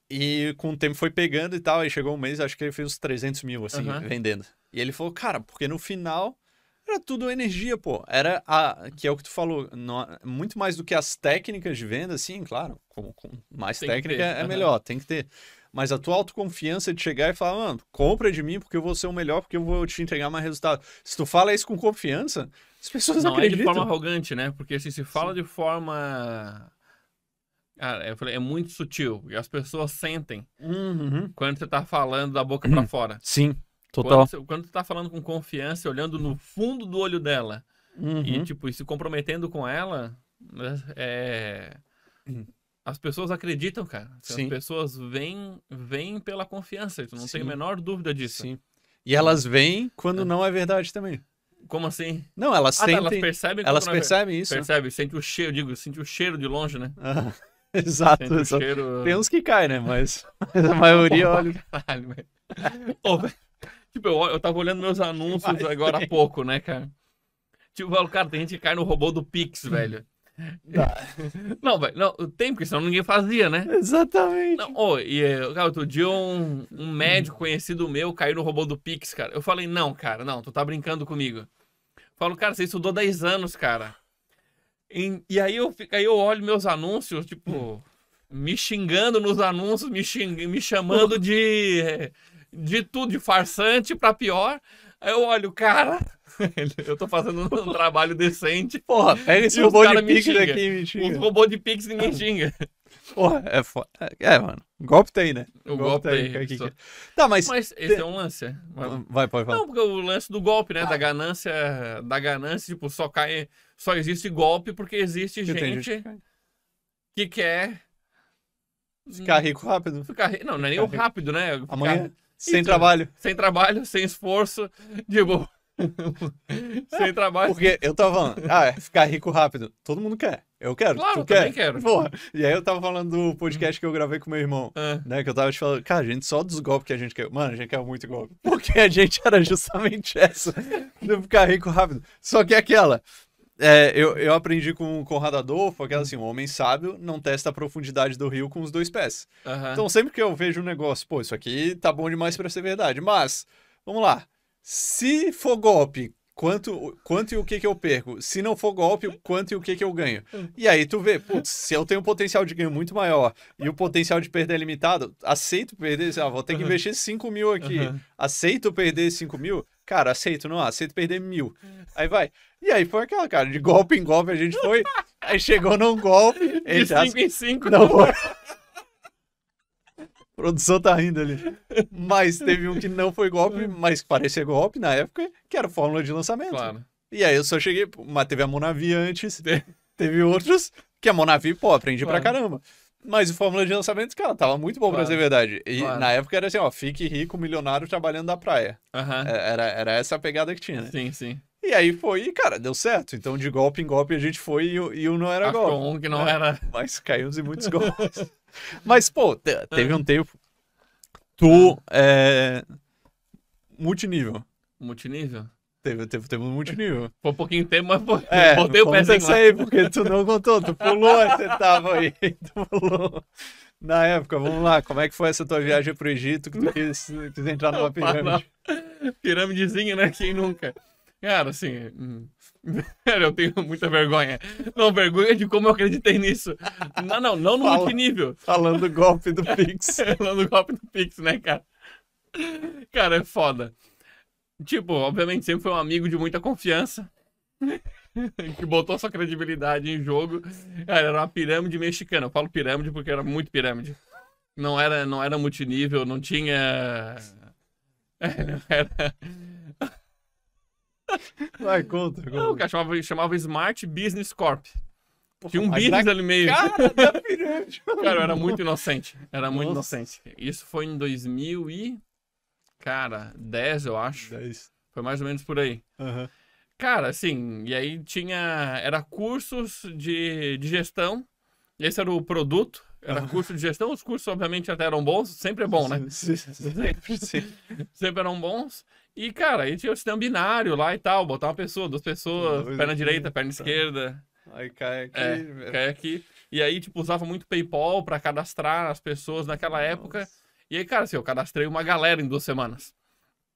E com o tempo foi pegando e tal, aí chegou um mês, acho que ele fez uns 300 mil, assim, vendendo. E ele falou, cara, porque no final era tudo energia, pô. Era que é o que tu falou, muito mais do que as técnicas de venda, assim, claro, com mais tem técnica é melhor, tem que ter. Mas a tua autoconfiança de chegar e falar, mano, compra de mim porque eu vou ser o melhor, porque eu vou te entregar mais resultado. Se tu fala isso com confiança, as pessoas não acreditam. Não é de forma arrogante, né? Porque assim, se fala de forma... Cara, eu falei, é muito sutil. E as pessoas sentem quando você tá falando da boca pra fora. Sim, total. Quando você tá falando com confiança, olhando no fundo do olho dela e, tipo, e se comprometendo com ela, as pessoas acreditam, cara. As pessoas vêm pela confiança. Tu não tem a menor dúvida disso. Sim. E elas vêm quando não é verdade também. Como assim? Não, elas sentem... elas percebem. Elas percebem isso. Percebe, sente o cheiro, sente o cheiro de longe, né? Exato. Cheiro... Tem uns que caem, né? Mas a maioria olha... Caralho, velho. Tipo, eu tava olhando meus anúncios agora há pouco, né, cara? Tipo, cara, tem gente que cai no robô do Pix, velho. Não, velho, não, tem, porque senão ninguém fazia, né? Exatamente. Não, cara, outro dia um médico conhecido meu caiu no robô do Pix, cara. Eu falei, não, cara, não, tu tá brincando comigo. Eu falo, cara, você estudou 10 anos, cara. E aí eu olho meus anúncios, tipo, me xingando nos anúncios, me chamando de tudo, de farsante pra pior. Aí eu olho, cara, eu tô fazendo um trabalho decente. Porra, pega esse robô de Pix daqui e me xinga. Os robôs de Pix ninguém xinga. Porra, é foda. Mano, golpe tem, né? O golpe tem. Tá, mas esse é um lance. Vai, pode falar. Não, porque o lance do golpe, né? Da ganância, tipo, só existe golpe porque existe gente que quer... Ficar rico rápido. Não é nem o rápido, né? Amanhã, sem trabalho. Sem trabalho, sem esforço, tipo... sem trabalho. Porque eu tava falando, ficar rico rápido. Todo mundo quer. Eu quero. Claro, tu também quer? Quero. Porra. E aí eu tava falando do podcast que eu gravei com meu irmão, né? Que eu tava te falando, cara, a gente só dos golpes que a gente quer. Mano, a gente quer muito golpe. Porque a gente era justamente essa. De ficar rico rápido. Só que aquela... eu aprendi com o Conrado Adolfo, aquela assim, um homem sábio não testa a profundidade do rio com os 2 pés. Então sempre que eu vejo um negócio, pô, isso aqui tá bom demais pra ser verdade. Mas, vamos lá. Se for golpe, quanto e o que eu perco? Se não for golpe, quanto e o que eu ganho? E aí tu vê, putz, se eu tenho um potencial de ganho muito maior e o potencial de perder é limitado, aceito perder, vou ter que investir 5 mil aqui. Aceito perder 5 mil? Cara, aceito, não aceito perder 1.000. Aí vai. E aí foi aquela, cara, de golpe em golpe a gente foi, aí chegou num golpe... De 5 em 5. Não foi... A produção tá rindo ali. Mas teve um que não foi golpe, mas que parecia golpe na época, que era fórmula de lançamento. Claro. E aí eu só cheguei, mas teve a Monavi antes, teve outros, que a Monavi, pô, aprendi pra caramba. Mas o fórmula de lançamento, cara, tava muito bom pra ser verdade. E na época era assim, ó, fique rico, milionário, trabalhando da praia. Era essa a pegada que tinha, né? Sim, sim. E aí foi, e cara, deu certo. Então de golpe em golpe a gente foi e um não era golpe. Um que não era. Mas caímos em muitos golpes. Mas, pô, teve um tempo. Tu multinível. Multinível? Teve um multinível. Foi um pouquinho de tempo, mas botei o pezinho lá. Sei, porque tu não contou, tu pulou, você tava aí, tu pulou. Na época, vamos lá, como é que foi essa tua viagem pro Egito que tu quis entrar numa pirâmide? Pirâmidezinha, né? Quem nunca? Cara, assim... eu tenho muita vergonha. Não, vergonha de como eu acreditei nisso. Não no multinível. Falando do golpe do Pix. Falando do golpe do Pix, né, cara? Cara, é foda. Tipo, obviamente sempre foi um amigo de muita confiança. Que botou sua credibilidade em jogo. Cara, era uma pirâmide mexicana. Eu falo pirâmide porque era muito pirâmide. Não era multinível, não tinha... Era... Vai, conta. Não, o cara chamava Smart Business Corp. Tinha um business ali meio. Cara, da pirâmide. Cara, eu era muito inocente. Muito inocente. Isso foi em 2010, eu acho. 10. Foi mais ou menos por aí. Cara, assim, e aí era cursos de gestão, esse era o produto, era curso de gestão, os cursos obviamente até eram bons, sempre é bom, né? Sempre eram bons. E, cara, aí tinha o sistema binário lá e tal, botar uma pessoa, duas pessoas, perna direita, perna esquerda. Aí cai aqui. Cai aqui. E aí, tipo, usava muito PayPal pra cadastrar as pessoas naquela época. E aí, cara, assim, eu cadastrei uma galera em 2 semanas.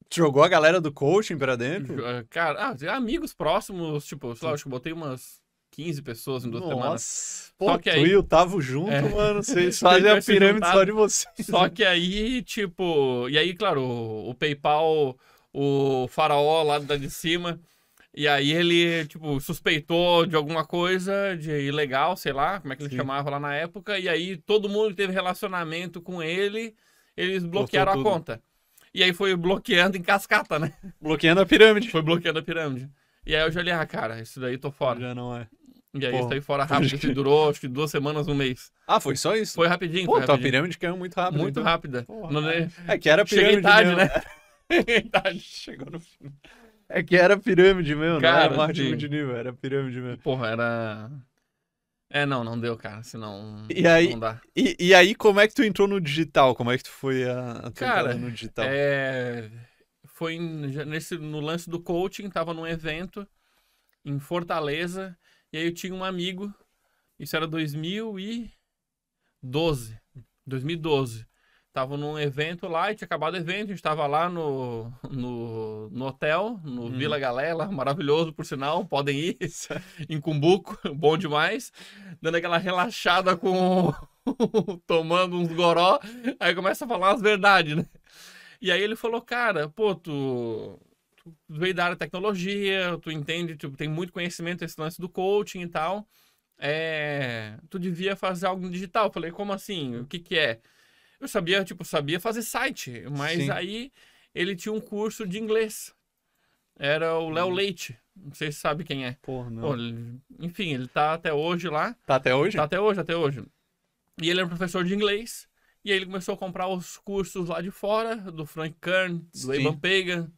Jogou a galera do coaching pra dentro? Cara, amigos próximos, tipo, sei lá, acho que eu botei umas 15 pessoas em 2 semanas. Pô, só que aí, tu e o Tavo junto, mano, vocês fazem a pirâmide só de vocês. Só que aí, tipo... E aí, claro, o PayPal, o faraó lá de cima... E aí ele, tipo, suspeitou de alguma coisa de ilegal, sei lá, como é que ele chamava lá na época. E aí todo mundo que teve relacionamento com ele, eles bloquearam a conta. E aí foi bloqueando em cascata, né? Bloqueando a pirâmide. Foi bloqueando a pirâmide. E aí eu já olhei, cara, isso daí tô fora. Já não é. E aí isso aí fora rápido, isso durou acho que 2 semanas, 1 mês. Ah, foi só isso? Foi rapidinho, Pô, tua pirâmide caiu muito rápido. Muito rápida. É que era pirâmide. Cheguei tarde, né? Cheguei tarde. Chegou no fim. É que era pirâmide mesmo, cara, não era marketing de nível, era pirâmide mesmo. Porra, era... não deu, cara, senão e aí, não dá. E aí, como é que tu entrou no digital? Como é que tu foi a cara, no digital? Foi no lance do coaching, tava num evento em Fortaleza, e aí eu tinha um amigo, isso era 2012. Tava num evento lá, e tinha acabado o evento, a gente tava lá no hotel, no Vila Galela, maravilhoso, por sinal, podem ir, em Cumbuco, bom demais, dando aquela relaxada tomando uns goró, aí começa a falar as verdades, né? E aí ele falou, cara, pô, tu veio da área de tecnologia, tu entende, tu tem muito conhecimento desse lance do coaching e tal, tu devia fazer algo no digital. Eu falei, como assim? O que é? Eu sabia fazer site, mas Sim. Aí ele tinha um curso de inglês. Era o Léo Leite. Não sei se sabe quem é. Porra, não. Pô, enfim, ele tá até hoje lá. Tá até hoje? Tá até hoje. E ele era professor de inglês. E aí ele começou a comprar os cursos lá de fora, do Frank Kern, do Evan Pagan.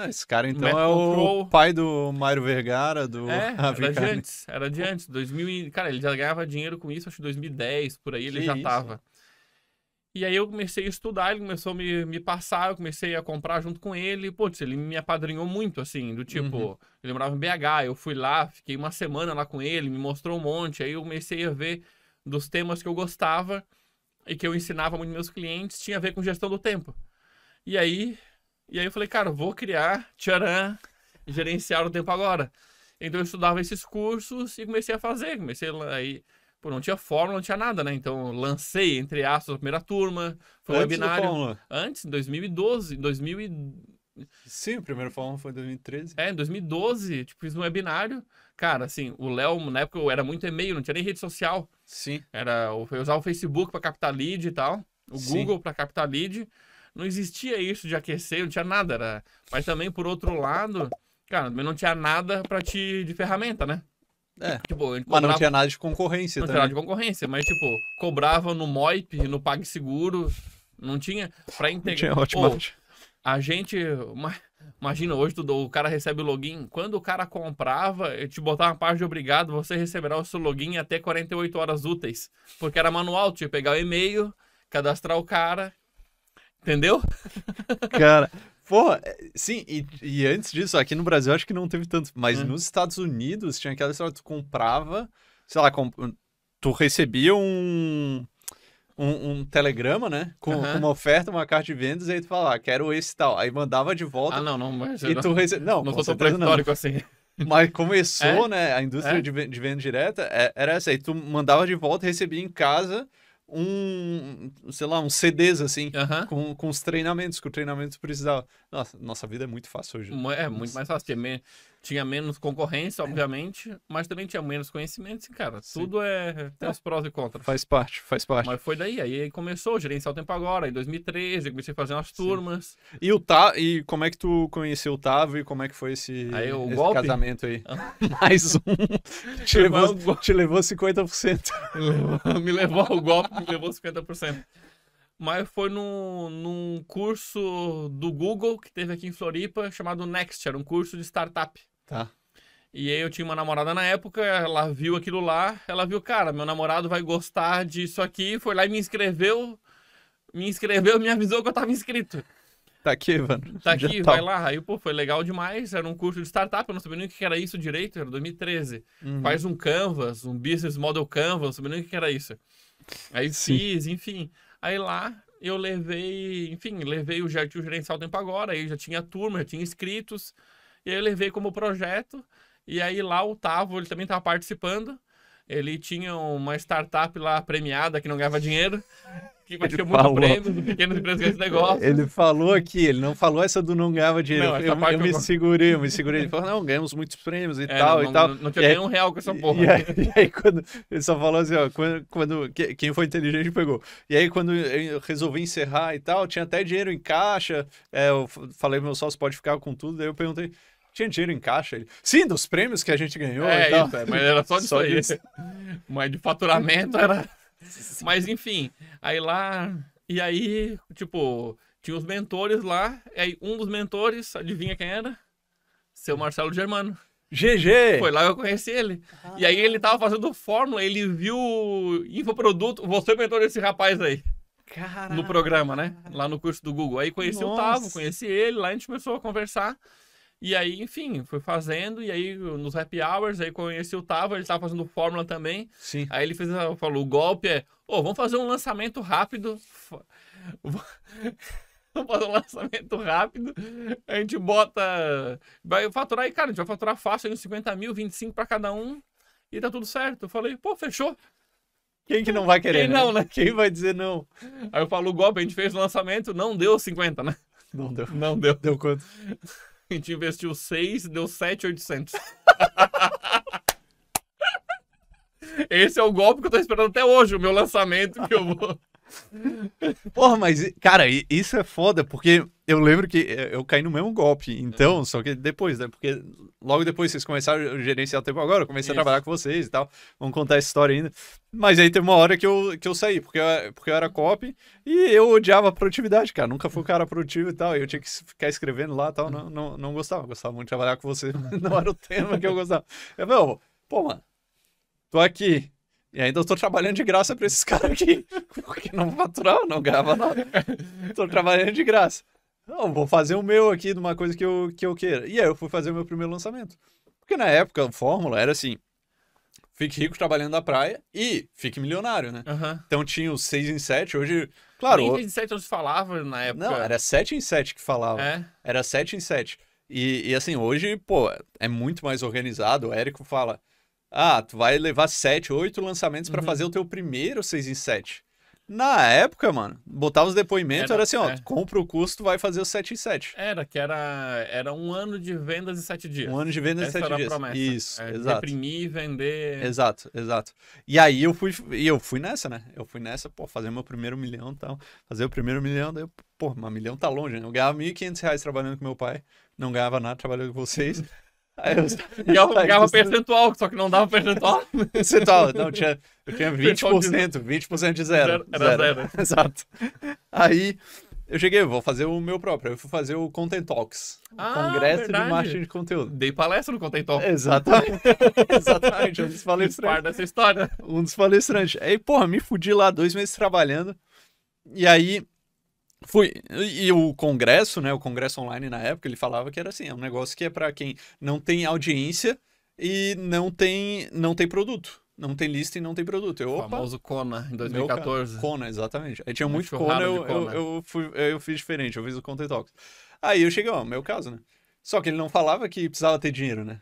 Esse cara, então, o pai do Mário Vergara, do era de antes. 2000, cara, ele já ganhava dinheiro com isso, acho que 2010, por aí ele já tava. E aí eu comecei a estudar, ele começou a me passar, eu comecei a comprar junto com ele. Putz, ele me apadrinhou muito, assim, do tipo... Ele morava em BH, eu fui lá, fiquei uma semana lá com ele, me mostrou um monte. Aí eu comecei a ver dos temas que eu gostava e que eu ensinava muito meus clientes, tinha a ver com gestão do tempo. E aí eu falei, cara, vou criar, gerenciar o tempo agora. Então eu estudava esses cursos e comecei a fazer, aí... Pô, não tinha fórmula, não tinha nada, né? Então, lancei, entre aspas, a primeira turma. Foi um webinário. Antes, em 2012. Sim, a primeira fórmula foi em 2013. Em 2012, tipo, fiz um webinário. Cara, assim, o Léo, na época, era muito e-mail, não tinha nem rede social. Sim. Eu usava o Facebook para captar lead e tal. O Google para captar lead. Não existia isso de aquecer, não tinha nada. Mas também, por outro lado, cara, também não tinha nada de ferramenta, né? Tipo, mas não tinha nada de concorrência também. Não tinha nada de concorrência, mas tipo, cobrava no Moip, no PagSeguro, não tinha pra integrar. Não tinha a gente, imagina, hoje o cara recebe o login, quando o cara comprava, eu te botava uma parte de obrigado, você receberá o seu login até 48 horas úteis, porque era manual, tinha que pegar o e-mail, cadastrar o cara, entendeu? Cara... Porra, sim, e antes disso, aqui no Brasil acho que não teve tanto, mas nos Estados Unidos tinha aquela história, tu comprava, sei lá, tu recebia um telegrama, né, com uma oferta, uma carta de vendas, aí tu falava, quero esse e tal, aí mandava de volta. Não, mas e tu não sou tão pré-histórico assim. Mas começou, né, a indústria de venda direta, era essa aí, tu mandava de volta e recebia em casa sei lá, uns CDs, assim, com os treinamentos, que o treinamento precisava. Nossa vida é muito fácil hoje. Muito mais fácil. Tinha menos concorrência, obviamente, mas também tinha menos conhecimento, assim, cara. Sim. Tudo tem os prós e contras. Faz parte. Mas foi daí, aí começou a gerenciar o tempo agora, em 2013, eu comecei a fazer umas turmas. E como é que tu conheceu o Tavo e como é que foi esse casamento aí? Mais um. Te levou 50%. Me levou ao golpe, me levou 50%. Mas foi num curso do Google que teve aqui em Floripa, chamado Next, era um curso de startup. Tá. E aí eu tinha uma namorada na época, ela viu aquilo lá, ela viu, cara, meu namorado vai gostar disso aqui, foi lá e me inscreveu, me avisou que eu tava inscrito. Tá aqui, mano. Tá aqui, vai lá. Aí, pô, foi legal demais. Era um curso de startup, eu não sabia nem o que era isso direito, era 2013. Faz um Canvas, um Business Model Canvas, não sabia nem o que era isso. Aí fiz, enfim. Aí lá eu levei o gerencial tempo agora, aí já tinha turma, já tinha inscritos. E aí eu levei como projeto. E aí lá o Tavo, ele também estava participando. Ele tinha uma startup lá premiada que não ganhava dinheiro. Que tinha muito prêmio do pequeno empresas com esse negócio. Ele falou aqui, ele não falou essa do não ganhava dinheiro. Não, eu me segurei. Ele falou, não, ganhamos muitos prêmios e tal. Não tinha nem R$1 com essa porra. E aí quando ele só falou assim, ó, quem foi inteligente pegou. E aí quando eu resolvi encerrar e tal, tinha até dinheiro em caixa. Eu falei, meu sócio pode ficar com tudo. Daí eu perguntei, tinha dinheiro em caixa? Ele, sim, dos prêmios que a gente ganhou e tal. Mas era só disso aí. Mas de faturamento era... Mas enfim, aí lá... E aí, tipo, tinha os mentores lá. E aí um dos mentores, adivinha quem era? Seu Marcelo Germano. GG! Foi lá que eu conheci ele. E aí ele tava fazendo fórmula, ele viu infoproduto, você é mentor desse rapaz aí. Caraca. No programa, né? Lá no curso do Google. Aí conheci o Tavo, conheci ele, lá a gente começou a conversar. E aí, enfim, fui fazendo, e aí nos happy hours, aí conheci o Tavo, ele tava fazendo fórmula também. Sim. Aí ele falou, o golpe é, vamos fazer um lançamento rápido. Vamos fazer um lançamento rápido, a gente bota, vai faturar aí, cara, a gente vai faturar fácil aí uns 50 mil, 25 pra cada um, e tá tudo certo. Eu falei, pô, fechou. Quem que não vai querer, Quem não, né? Quem vai dizer não? Aí eu falo, o golpe, a gente fez o lançamento, não deu 50, né? Não deu. Não deu. Deu quanto? A gente investiu 6, deu 7.800. Esse é o golpe que eu tô esperando até hoje, o meu lançamento que eu vou... Porra, mas, cara, isso é foda, porque eu lembro que eu caí no mesmo golpe, então, só que depois, né, porque logo depois vocês começaram a gerenciar o tempo agora, eu comecei a trabalhar com vocês e tal, vamos contar essa história ainda, mas aí teve uma hora que eu saí, porque eu era copy e eu odiava a produtividade, cara, nunca fui um cara produtivo e tal, e eu tinha que ficar escrevendo lá e tal, não gostava muito de trabalhar com você, não era o tema que eu gostava. Eu falei, pô, mano, tô aqui. E ainda eu tô trabalhando de graça pra esses caras aqui. Porque não faturar, não ganhava nada. Tô trabalhando de graça. Não, vou fazer o meu aqui de uma coisa que eu queira. E aí eu fui fazer o meu primeiro lançamento. Porque na época a fórmula era assim: fique rico trabalhando na praia e fique milionário, né? Uhum. Então tinha os 6 em 7. Hoje, claro. Nem 6 em 7 eles falavam na época. Não, era 7 em 7 que falava. É? Era 7 em 7. E assim, hoje, pô, é muito mais organizado. O Érico fala. Tu vai levar 7, 8 lançamentos pra fazer o teu primeiro 6 em 7. Na época, mano, botava os depoimentos, era assim, compra o custo, vai fazer o 7 em 7. Era um ano de vendas em 7 dias. Um ano de vendas em 7 dias. Promessa. Isso, exato. Reprimir, vender. Exato. E aí eu fui nessa, né? Eu fui nessa, fazer meu primeiro milhão e tal. Fazer o primeiro milhão, daí mas milhão tá longe, né? Eu ganhava R$1.500 trabalhando com meu pai, não ganhava nada trabalhando com vocês. Aí eu ganhava percentual, só que não dava percentual. Percentual, não, eu tinha 20% de zero. Era zero. Exato. Aí eu cheguei, vou fazer o meu próprio. Eu fui fazer o Content Talks. Congresso de Marketing de Conteúdo. Dei palestra no Content Talks. Exatamente. Um dos palestrantes. Dessa história. Um dos palestrantes. Aí, me fudi lá 2 meses trabalhando. E aí... E o congresso, né? O congresso online na época, ele falava que era assim, é um negócio que é pra quem não tem audiência e não tem produto. Não tem lista e não tem produto. O famoso Kona, em 2014. Kona, exatamente. Aí tinha muito Kona, eu fiz diferente, eu fiz o Content Talks. Aí eu cheguei, meu caso, né? Só que ele não falava que precisava ter dinheiro, né?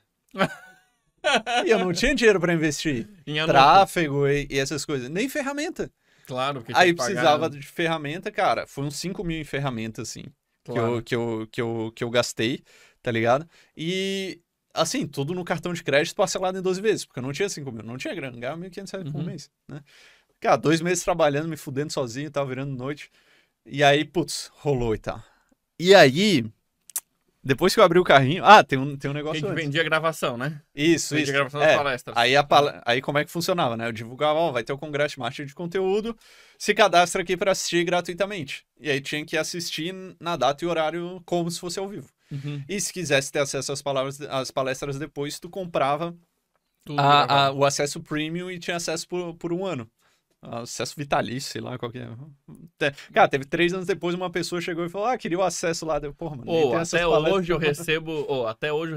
E eu não tinha dinheiro pra investir. Tráfego e essas coisas. Nem ferramenta. Claro, que aí precisava de ferramenta, cara. Foi uns 5 mil em ferramenta, assim. Claro. Que eu gastei, tá ligado? E, assim, tudo no cartão de crédito parcelado em 12 vezes. Porque eu não tinha 5 mil, não tinha grana. Ganhava R$1.500 por mês, né? Cara, 2 meses trabalhando, me fudendo sozinho, tava virando noite. E aí, rolou e tal. E aí... Depois que eu abri o carrinho... tem um negócio antes. Vendia gravação, né? Isso. Vendia gravação das palestras. Aí como é que funcionava, né? Eu divulgava, vai ter o Congresso de Marketing de Conteúdo, se cadastra aqui para assistir gratuitamente. E aí tinha que assistir na data e horário como se fosse ao vivo. E se quisesse ter acesso às palestras depois, tu comprava Tudo o acesso premium e tinha acesso por um ano. Acesso vitalício, sei lá, qualquer. Cara, teve 3 anos depois, uma pessoa chegou e falou: queria o acesso lá. Porra, mano. Até hoje eu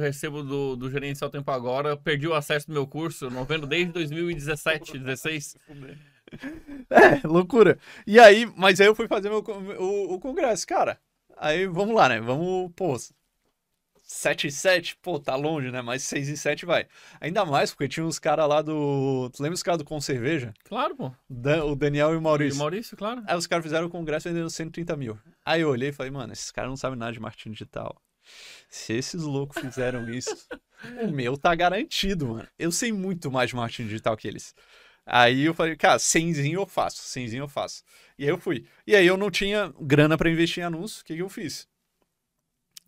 recebo do Gerencial Tempo Agora. Eu perdi o acesso do meu curso, não vendo desde 2017, 16. Loucura. E aí, mas aí eu fui fazer o congresso, cara. Aí vamos lá, né? Vamos, pô. 7 e 7, pô, tá longe, né? Mas 6 e 7 vai. Ainda mais porque tinha uns caras lá do. Tu lembra os caras do Com Cerveja? Claro, pô. O Daniel e o Maurício. E o Maurício, claro. Aí os caras fizeram o congresso vendendo 130 mil. Aí eu olhei e falei, mano, esses caras não sabem nada de marketing digital. Se esses loucos fizeram isso, o meu tá garantido, mano. Eu sei muito mais de marketing digital que eles. Aí eu falei, cara, 100zinho eu faço, 100zinho eu faço. E aí eu fui. E aí eu não tinha grana pra investir em anúncio, o que eu fiz?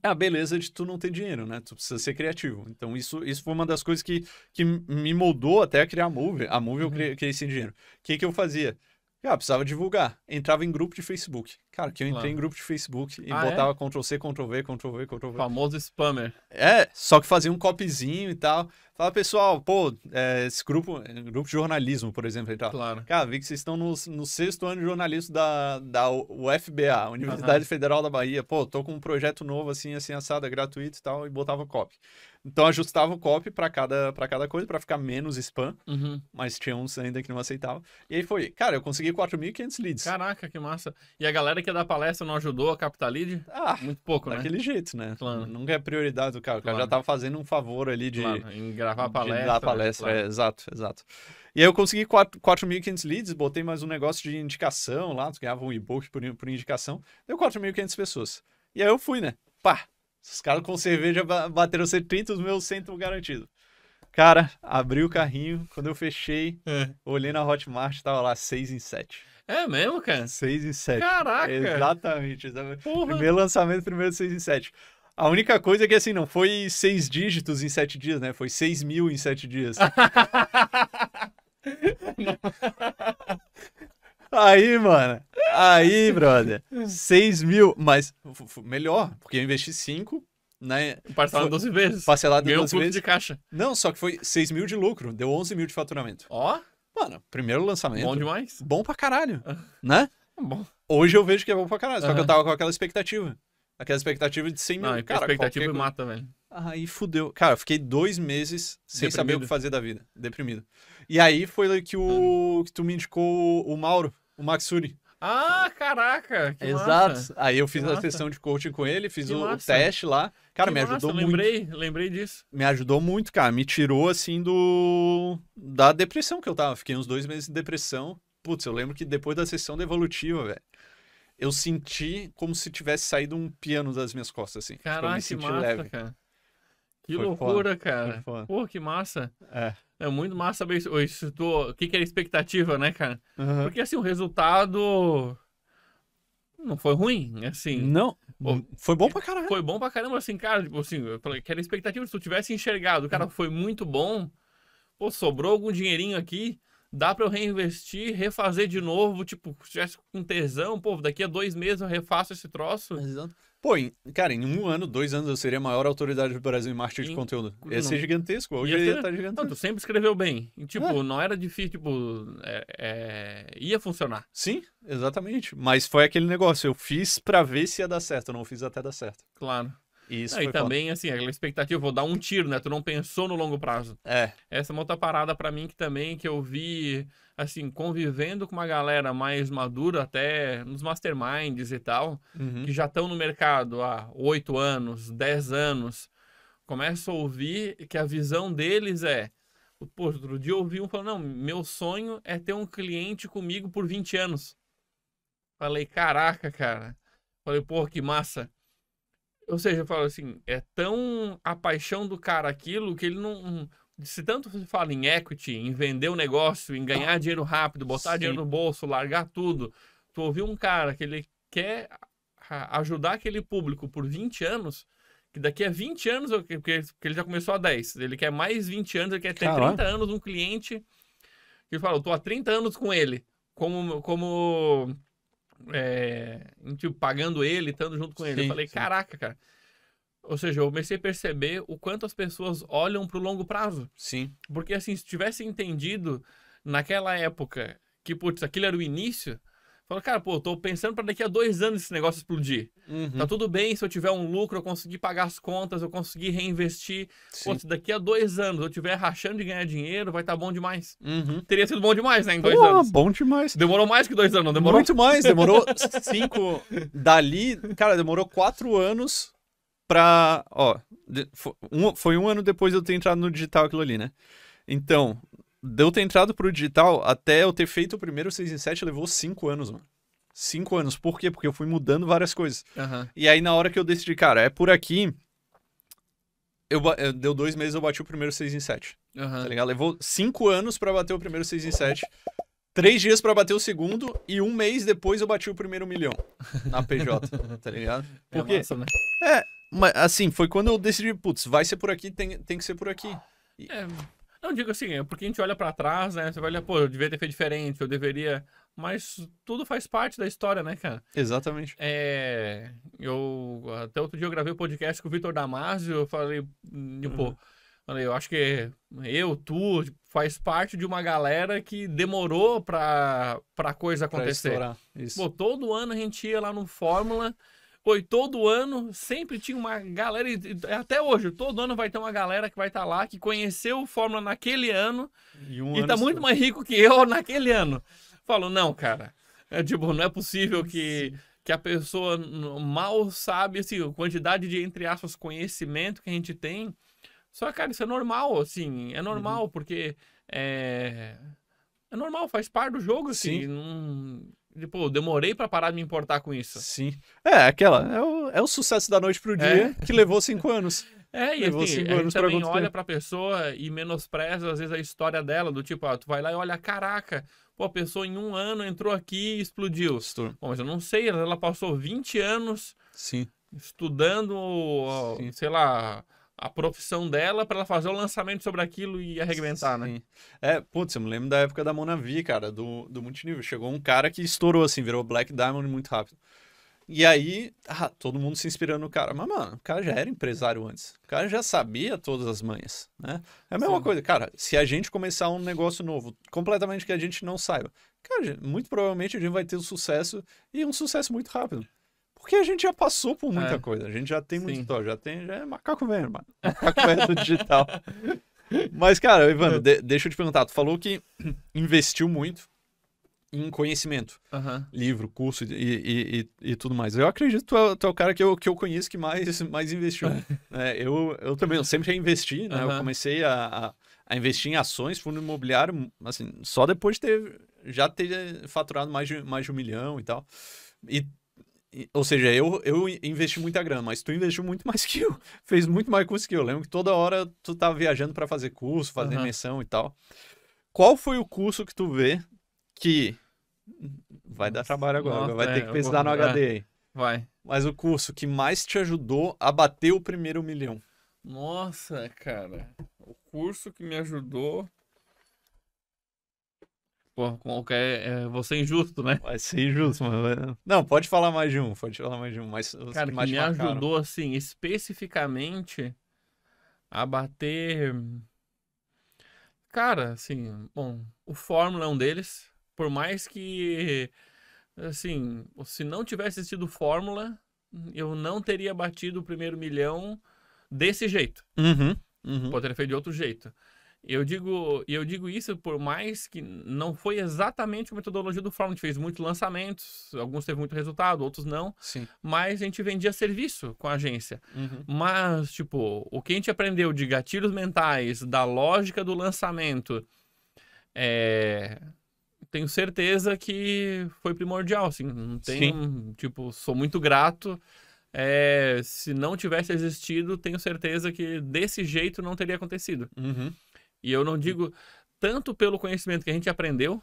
A beleza de tu não ter dinheiro, né? Tu precisa ser criativo. Então, isso foi uma das coisas que me moldou até a criar a Move. A Move eu criei sem dinheiro. O que eu fazia? Cara, precisava divulgar. Entrava em grupo de Facebook. Cara, que eu entrei em grupo de Facebook e botava Ctrl+C, Ctrl+V, Ctrl+V, Ctrl+V. Famoso spammer. Só que fazia um copyzinho e tal. Fala, pessoal, pô, esse grupo de jornalismo, por exemplo, e tal. Claro. Cara, vi que vocês estão no 6º ano de jornalismo da UFBA, Universidade Federal da Bahia. Pô, tô com um projeto novo, assim, assado, gratuito e tal, e botava copy. Então, ajustava o copy pra cada coisa, pra ficar menos spam, mas tinha uns ainda que não aceitavam. E aí foi, cara, eu consegui 4.500 leads. Caraca, que massa. E a galera que é da palestra não ajudou a captar lead? Muito pouco, né? Daquele jeito, né? Claro. Nunca é prioridade do cara. O cara já tava fazendo um favor ali em gravar a palestra. De dar palestra, né? Exato. E aí eu consegui 4.500 leads, botei mais um negócio de indicação lá, tu ganhava um e-book por indicação, deu 4.500 pessoas. E aí eu fui, né? Pá! Os caras com cerveja bateram 130, os meus 100 garantido. Cara, abri o carrinho, quando eu fechei, olhei na Hotmart, tava lá 6 em 7. É mesmo, cara? 6 em 7. Caraca! Exatamente. Primeiro lançamento, primeiro 6 em 7. A única coisa é que, assim, não foi 6 dígitos em 7 dias, né? Foi 6 mil em 7 dias. Aí, mano. Aí, brother. 6 mil. Mas melhor, porque eu investi 5, né? Parcelado 12 vezes. Parcelado 12 vezes. Ganhou vezes. De caixa. Não, só que foi 6 mil de lucro. Deu 11 mil de faturamento. Ó. Mano, primeiro lançamento. Bom demais. Bom pra caralho. Né? Bom. Hoje eu vejo que é bom pra caralho. Só que eu tava com aquela expectativa. Aquela expectativa de 100 mil. Não, cara, expectativa mata, velho. Aí fudeu. Cara, eu fiquei 2 meses sem saber o que fazer da vida. Deprimido. E aí foi que tu me indicou o Mauro, o Maxuri. Ah, caraca! Que Exato. Massa. Aí eu fiz a sessão de coaching com ele, fiz o teste lá. Cara, me ajudou muito. Lembrei disso. Me ajudou muito, cara. Me tirou, assim, da depressão que eu tava. Fiquei uns 2 meses de depressão. Putz, eu lembro que depois da sessão da Evolutiva, velho, eu senti como se tivesse saído um piano das minhas costas, assim. Caraca, que massa, leve. Cara. Que foi loucura, foda. Cara. Pô, que massa. É muito massa saber isso. O que era expectativa, né, cara? Porque, assim, o resultado não foi ruim, assim. Não, foi bom pra caramba. Foi bom pra caramba, assim, cara. Tipo assim, eu falei que era expectativa. Se tu tivesse enxergado, cara, foi muito bom. Pô, sobrou algum dinheirinho aqui. Dá pra eu reinvestir, refazer de novo, tipo, se tivesse com tesão, pô, daqui a 2 meses eu refaço esse troço. Exato. Pô, cara, em 1 ano, 2 anos eu seria a maior autoridade do Brasil em marketing de conteúdo. Ia ser gigantesco, hoje ia estar gigantesco. Não, tu sempre escreveu bem. E, tipo, não era difícil, tipo, ia funcionar. Sim, exatamente. Mas foi aquele negócio, eu fiz pra ver se ia dar certo, eu não fiz até dar certo. Claro. Isso e também, assim, aquela expectativa, vou dar um tiro, né? Tu não pensou no longo prazo. Essa é uma outra parada pra mim que eu vi, assim, convivendo com uma galera mais madura, até nos masterminds e tal, que já estão no mercado há 8 anos, 10 anos. Começo a ouvir que a visão deles pô, outro dia eu ouvi um falando, não, meu sonho é ter um cliente comigo por 20 anos. Falei, caraca, cara. Falei, pô, que massa. Ou seja, eu falo assim, é tão a paixão do cara aquilo que ele não... Se tanto se fala em equity, em vender o negócio, em ganhar dinheiro rápido, botar dinheiro no bolso, largar tudo. Tu ouviu um cara que ele quer ajudar aquele público por 20 anos, que daqui a 20 anos, porque ele já começou há 10, ele quer mais 20 anos, ele quer ter 30 anos um cliente, que ele fala, eu tô há 30 anos com ele, tipo, pagando ele, estando junto com ele. Eu falei, caraca, cara. Ou seja, eu comecei a perceber o quanto as pessoas olham pro longo prazo. Sim. Porque, assim, se tivesse entendido naquela época que, putz, aquilo era o início, fala, cara, pô, eu tô pensando pra daqui a 2 anos esse negócio explodir. Tá tudo bem se eu tiver um lucro, eu conseguir pagar as contas, eu conseguir reinvestir. Pô, se daqui a 2 anos eu tiver rachando de ganhar dinheiro, vai estar bom demais. Teria sido bom demais, né, em 2 anos. Bom demais. Demorou mais que 2 anos, não demorou? Muito mais, demorou 5. Dali, cara, demorou 4 anos pra. Ó, foi 1 ano depois de eu ter entrado no digital aquilo ali, né? Então, de eu ter entrado pro digital até eu ter feito o primeiro 6 em 7 levou 5 anos, mano. 5 anos. Por quê? Porque eu fui mudando várias coisas. E aí, na hora que eu decidi, cara, é por aqui. Deu 2 meses, eu bati o primeiro 6 em 7. Tá ligado? Levou 5 anos pra bater o primeiro 6 em 7. 3 dias pra bater o segundo e 1 mês depois eu bati o primeiro 1 milhão na PJ, tá ligado? Porque, massa, né? mas assim, foi quando eu decidi, putz, vai ser por aqui, tem que ser por aqui. Não digo assim, é porque a gente olha pra trás, né? Você vai olhar, pô, eu devia ter feito diferente, eu deveria... Mas tudo faz parte da história, né, cara? Exatamente. Até outro dia eu gravei um podcast com o Vitor Damasio, eu falei, pô... Eu acho que tu, faz parte de uma galera que demorou pra coisa acontecer. Isso. Pô, todo ano a gente ia lá no Fórmula, pô, e todo ano sempre tinha uma galera, até hoje, todo ano vai ter uma galera que vai estar lá, que conheceu o Fórmula naquele ano e tá muito mais rico que eu naquele ano. Falo, não, cara, não é possível que a pessoa mal sabe, assim, a quantidade de, entre aspas, conhecimento que a gente tem. Só, cara, isso é normal, assim, é normal, porque é normal, faz parte do jogo, assim. Pô, eu demorei pra parar de me importar com isso. Sim. É o sucesso da noite pro dia que levou 5 anos. E levou assim, 5 anos pra também olha pra pessoa e menospreza, às vezes, a história dela, do tipo, tu vai lá e olha, caraca, pô, a pessoa em 1 ano entrou aqui e explodiu. Bom, mas eu não sei, ela passou 20 anos estudando, sei lá... a profissão dela pra ela fazer o lançamento sobre aquilo e arrebentar, né? Putz, eu me lembro da época da Monavi, cara, do multinível. Chegou um cara que estourou, assim, virou Black Diamond muito rápido. E aí, todo mundo se inspirando no cara. Mas, mano, o cara já era empresário antes. O cara já sabia todas as manhas, né? É a mesma coisa, cara, se a gente começar um negócio novo, completamente que a gente não saiba, cara, muito provavelmente a gente vai ter um sucesso, e um sucesso muito rápido. Porque a gente já passou por muita coisa, a gente já tem muito história, já é macaco velho, mano. Macaco velho do digital. Mas, cara, Evandro, deixa eu te perguntar, tu falou que investiu muito em conhecimento, livro, curso e tudo mais. Eu acredito que tu é o cara que eu conheço que mais investiu. Eu também, eu sempre já investi, né? Eu comecei a investir em ações, fundo imobiliário, assim, só depois de ter faturado mais de 1 milhão e tal. Ou seja, eu investi muita grana, mas tu investiu muito mais que eu. Fez muito mais curso que eu. Lembro que toda hora tu tava viajando para fazer curso, fazer imersão e tal. Qual foi o curso que tu vê que... Vai dar trabalho agora, vai ter que pesquisar no HD aí. Vai. Mas o curso que mais te ajudou a bater o primeiro 1 milhão? Nossa, cara. O curso que me ajudou... Pô, vou ser injusto, né? Vai ser injusto, mano. Não, pode falar mais de um, mas os cara, que mais me marcaram. Ajudou, assim, especificamente a bater... Cara, assim, bom, o Fórmula é um deles, por mais que, assim, se não tivesse assistido Fórmula, eu não teria batido o primeiro 1 milhão desse jeito. Poderia ter feito de outro jeito. Eu digo isso por mais que não foi exatamente a metodologia do Fórmula. A gente fez muitos lançamentos, alguns teve muito resultado, outros não. Mas a gente vendia serviço com a agência. Mas, tipo, o que a gente aprendeu de gatilhos mentais, da lógica do lançamento, tenho certeza que foi primordial, assim. Não tenho, tipo, sou muito grato. Se não tivesse existido, tenho certeza que desse jeito não teria acontecido. E eu não digo tanto pelo conhecimento que a gente aprendeu,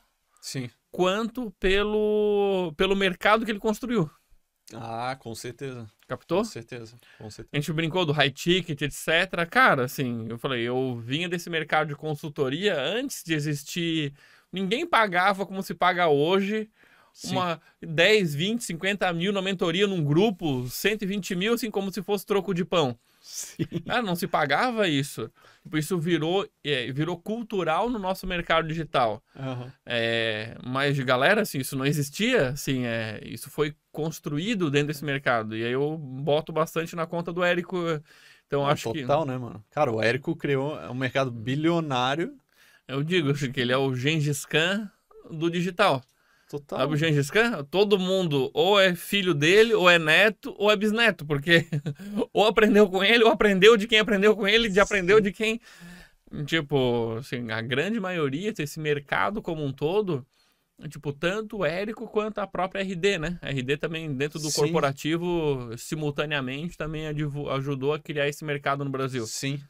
quanto pelo mercado que ele construiu. Com certeza. Captou? Com certeza. A gente brincou do high ticket, etc. Cara, assim, eu falei, eu vinha desse mercado de consultoria antes de existir. Ninguém pagava como se paga hoje. 10, 20, 50 mil na mentoria num grupo, 120 mil, assim, como se fosse troco de pão. Sim. Não se pagava isso. Isso virou cultural no nosso mercado digital. Uhum. Mas, galera, assim, isso não existia. Assim, isso foi construído dentro desse mercado. E aí eu boto bastante na conta do Érico. Então, acho que... Total, né, mano? Cara, o Érico criou um mercado bilionário. Eu digo que ele é o Gengis Khan do digital. Total. Sabe o Gengis Khan? Todo mundo ou é filho dele, ou é neto, ou é bisneto. Porque ou aprendeu com ele, ou aprendeu de quem aprendeu com ele, aprendeu de quem... Tipo, assim, a grande maioria desse mercado como um todo, tipo, tanto o Érico quanto a própria RD, né? A RD também, dentro do corporativo, simultaneamente, também ajudou a criar esse mercado no Brasil. Sim.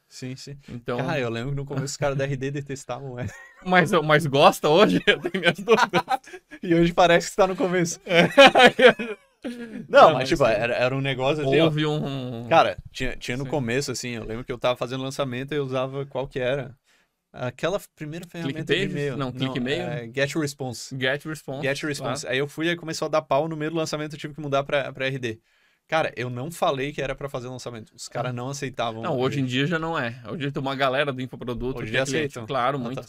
Então... Cara, eu lembro que no começo os caras da RD detestavam, Mas gosta hoje? Eu tenho minhas dúvidas. E hoje parece que está no começo. Não, mas tipo, era um negócio assim, houve Cara, tinha no começo, assim, eu lembro que eu tava fazendo lançamento e eu usava qual que era? Aquela primeira ferramenta de e-mail. Não, ClickMail. Get Response. Get Response. Claro. Aí eu fui e começou a dar pau no meio do lançamento, eu tive que mudar pra RD. Cara, eu não falei que era pra fazer lançamento. Os caras não aceitavam. Não, hoje em dia já não é. Hoje em dia tem uma galera do infoproduto. Hoje em dia aceitam. Claro, muito.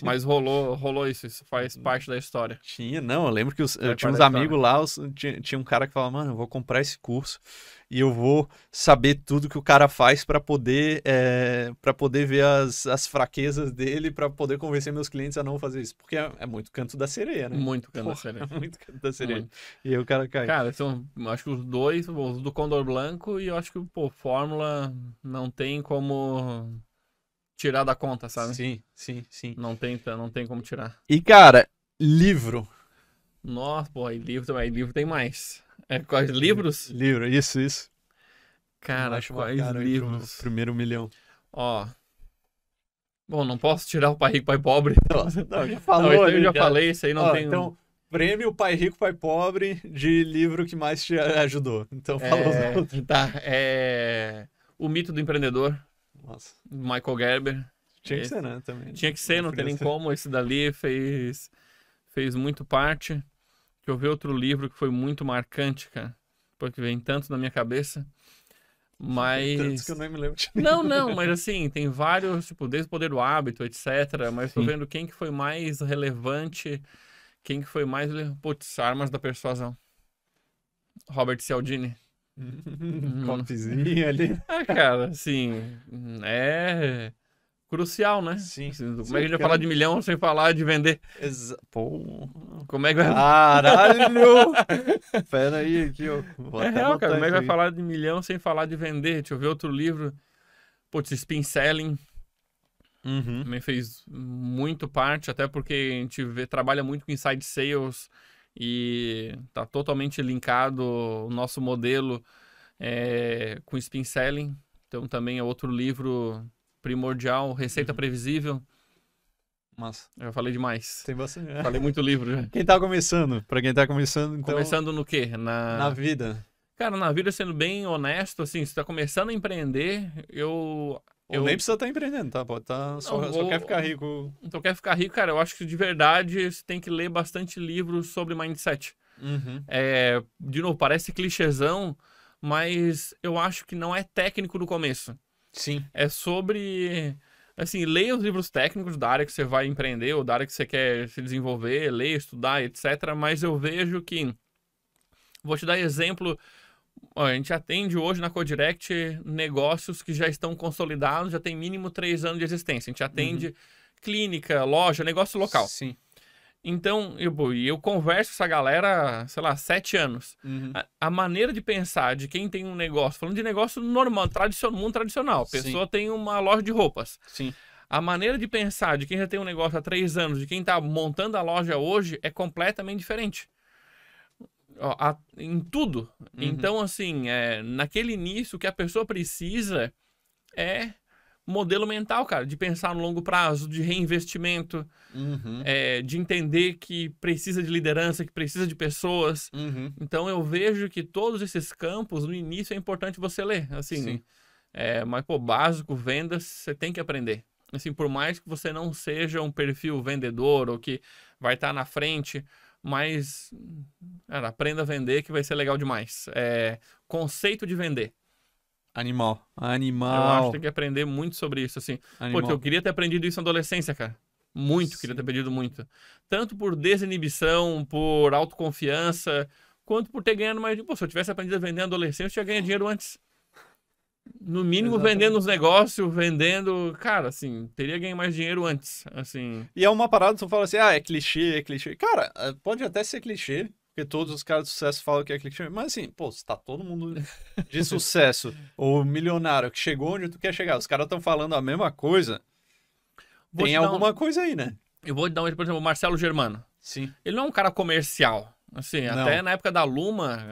Mas rolou isso faz parte da história. Eu lembro que eu tinha uns amigos lá, tinha um cara que falava, mano, eu vou comprar esse curso e eu vou saber tudo que o cara faz para poder ver as fraquezas dele, para poder convencer meus clientes a não fazer isso. Porque é muito canto da sereia, né? Muito canto da sereia. Muito canto da sereia. Muito. E aí o cara cai. Cara, acho que os dois, os do Condor Blanco e eu acho que, Fórmula não tem como... tirar da conta, sabe? Sim. Não tem como tirar. E, cara, livro. Nossa, e livro também. Livro tem mais. Quais livros? Livro, isso. Cara, quais livros? Primeiro 1 milhão. Ó. Bom, não posso tirar o Pai Rico, Pai Pobre. Não, já falou. Eu já falei, isso aí não tem... Então, prêmio Pai Rico, Pai Pobre de livro que mais te ajudou. Então, falou. Tá, O Mito do Empreendedor. Nossa. Michael Gerber. Tinha que ser, né? Também. Tinha que ser, não tem nem como. Esse dali fez muito parte. Deixa eu ver outro livro que foi muito marcante, cara. Porque vem tanto na minha cabeça. Mas... Tantos que eu nem me lembro. Não, mas assim, tem vários, tipo, desde o Poder do Hábito, etc. Mas tô vendo quem que foi mais relevante, quem que foi mais... Putz, Armas da Persuasão. Robert Cialdini. Copzinho ali. Cara, assim, é crucial, né? Sim. Como é que a gente vai falar de milhão sem falar de vender? Pô. Como é que vai... Caralho! Pera aí, aqui, ó. É real, cara. Como é que vai falar de milhão sem falar de vender? Deixa eu ver outro livro. Putz, Spin Selling. Também fez muito parte, até porque a gente trabalha muito com Inside Sales e tá totalmente linkado o nosso modelo com Spin Selling. Então também é outro livro primordial, Receita Previsível. Massa. Eu falei demais. Tem bastante. Falei muito livro já. Pra quem tá começando, então... Começando no quê? Na vida. Cara, na vida, sendo bem honesto, assim, se tá começando a empreender, eu nem precisa estar empreendendo, tá? Pode tá, só quer ficar rico. Então quer ficar rico, cara, eu acho que de verdade você tem que ler bastante livros sobre mindset. De novo, parece clichêzão, mas eu acho que não é técnico no começo. Sim. É sobre... Assim, leia os livros técnicos da área que você vai empreender ou da área que você quer se desenvolver, ler, estudar, etc. Mas eu vejo que... Vou te dar exemplo... A gente atende hoje na Codirect negócios que já estão consolidados, já tem mínimo 3 anos de existência. A gente atende clínica, loja, negócio local. Sim. Então, eu converso com essa galera, sei lá, 7 anos. A maneira de pensar de quem tem um negócio, falando de negócio normal, mundo tradicional. A pessoa tem uma loja de roupas. Sim. A maneira de pensar de quem já tem um negócio há 3 anos, de quem está montando a loja hoje, é completamente diferente. Em tudo. Então, assim, naquele início, o que a pessoa precisa é modelo mental, cara, de pensar no longo prazo, de reinvestimento, de entender que precisa de liderança, que precisa de pessoas. Então, eu vejo que todos esses campos, no início, é importante você ler. Assim, mas, básico, vendas, você tem que aprender. Assim, por mais que você não seja um perfil vendedor ou que vai estar na frente... Mas, cara, aprenda a vender que vai ser legal demais. Conceito de vender. Animal. Eu acho que tem que aprender muito sobre isso, assim. Pô, eu queria ter aprendido isso na adolescência, cara. Muito, queria ter aprendido muito. Tanto por desinibição, por autoconfiança, quanto por ter ganhado mais... Pô, se eu tivesse aprendido a vender na adolescência, eu tinha ganho dinheiro antes. No mínimo, vendendo os negócios, vendendo... Cara, assim, teria ganho mais dinheiro antes, assim... E é uma parada que tu fala assim, é clichê, é clichê. Cara, pode até ser clichê, porque todos os caras de sucesso falam que é clichê, mas assim, pô, se tá todo mundo de sucesso, ou milionário, que chegou onde tu quer chegar, os caras estão falando a mesma coisa, tem alguma coisa aí, né? Eu vou te dar um exemplo, por exemplo, o Marcelo Germano. Sim. Ele não é um cara comercial. Assim, Não. até na época da Luma,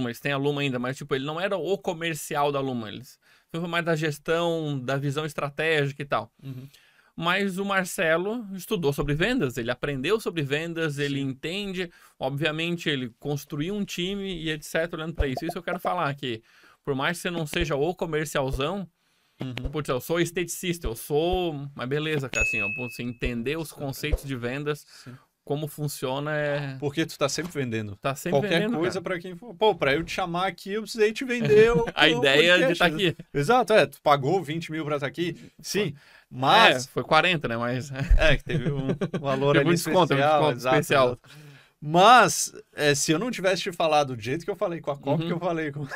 eles têm a Luma ainda, mas tipo, ele não era o comercial da Luma, eles foi mais da gestão, da visão estratégica e tal. Uhum. Mas o Marcelo estudou sobre vendas, ele aprendeu sobre vendas, ele entende, obviamente ele construiu um time e etc, olhando para isso. Isso eu quero falar, que por mais que você não seja o comercialzão, putz, eu sou esteticista, mas beleza, cara, assim, você entender os conceitos de vendas, como funciona Porque tu tá sempre vendendo. Tá sempre qualquer vendendo, coisa cara. pra quem for. Pô, pra eu te chamar aqui, eu precisei te vender a ideia podcast, de estar aqui. Exato, tu pagou 20 mil pra estar aqui, sim, mas... foi 40, né, mas... que teve um valor teve ali um desconto especial. Exato. Mas, se eu não tivesse te falado do jeito que eu falei, com a copa que eu falei, com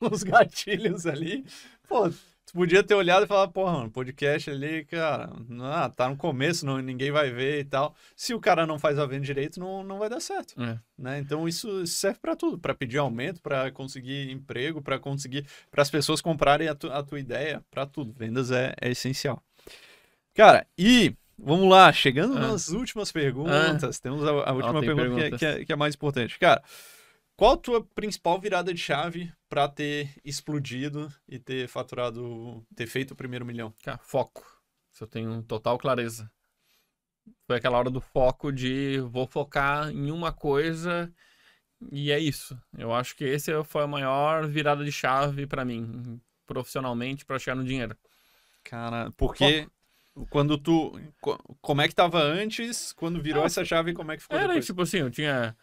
os gatilhos ali, pô... Tu podia ter olhado e falar, porra, mano, podcast ali, cara, tá no começo, ninguém vai ver e tal. Se o cara não faz a venda direito, não vai dar certo. Né? Então isso serve pra tudo, pra pedir aumento, pra conseguir emprego, pra as pessoas comprarem a tua ideia, pra tudo. Vendas é essencial. Cara, e vamos lá, chegando nas últimas perguntas, temos a última pergunta que é mais importante. Cara, qual a tua principal virada de chave para ter explodido e ter feito o primeiro milhão? Cara, foco. Isso eu tenho total clareza. Foi aquela hora do foco de vou focar em uma coisa e é isso. Eu acho que esse foi a maior virada de chave para mim, profissionalmente, para chegar no dinheiro. Cara, porque quando como é que tava antes, quando virou essa chave, como é que ficou depois? Tipo assim, eu tinha...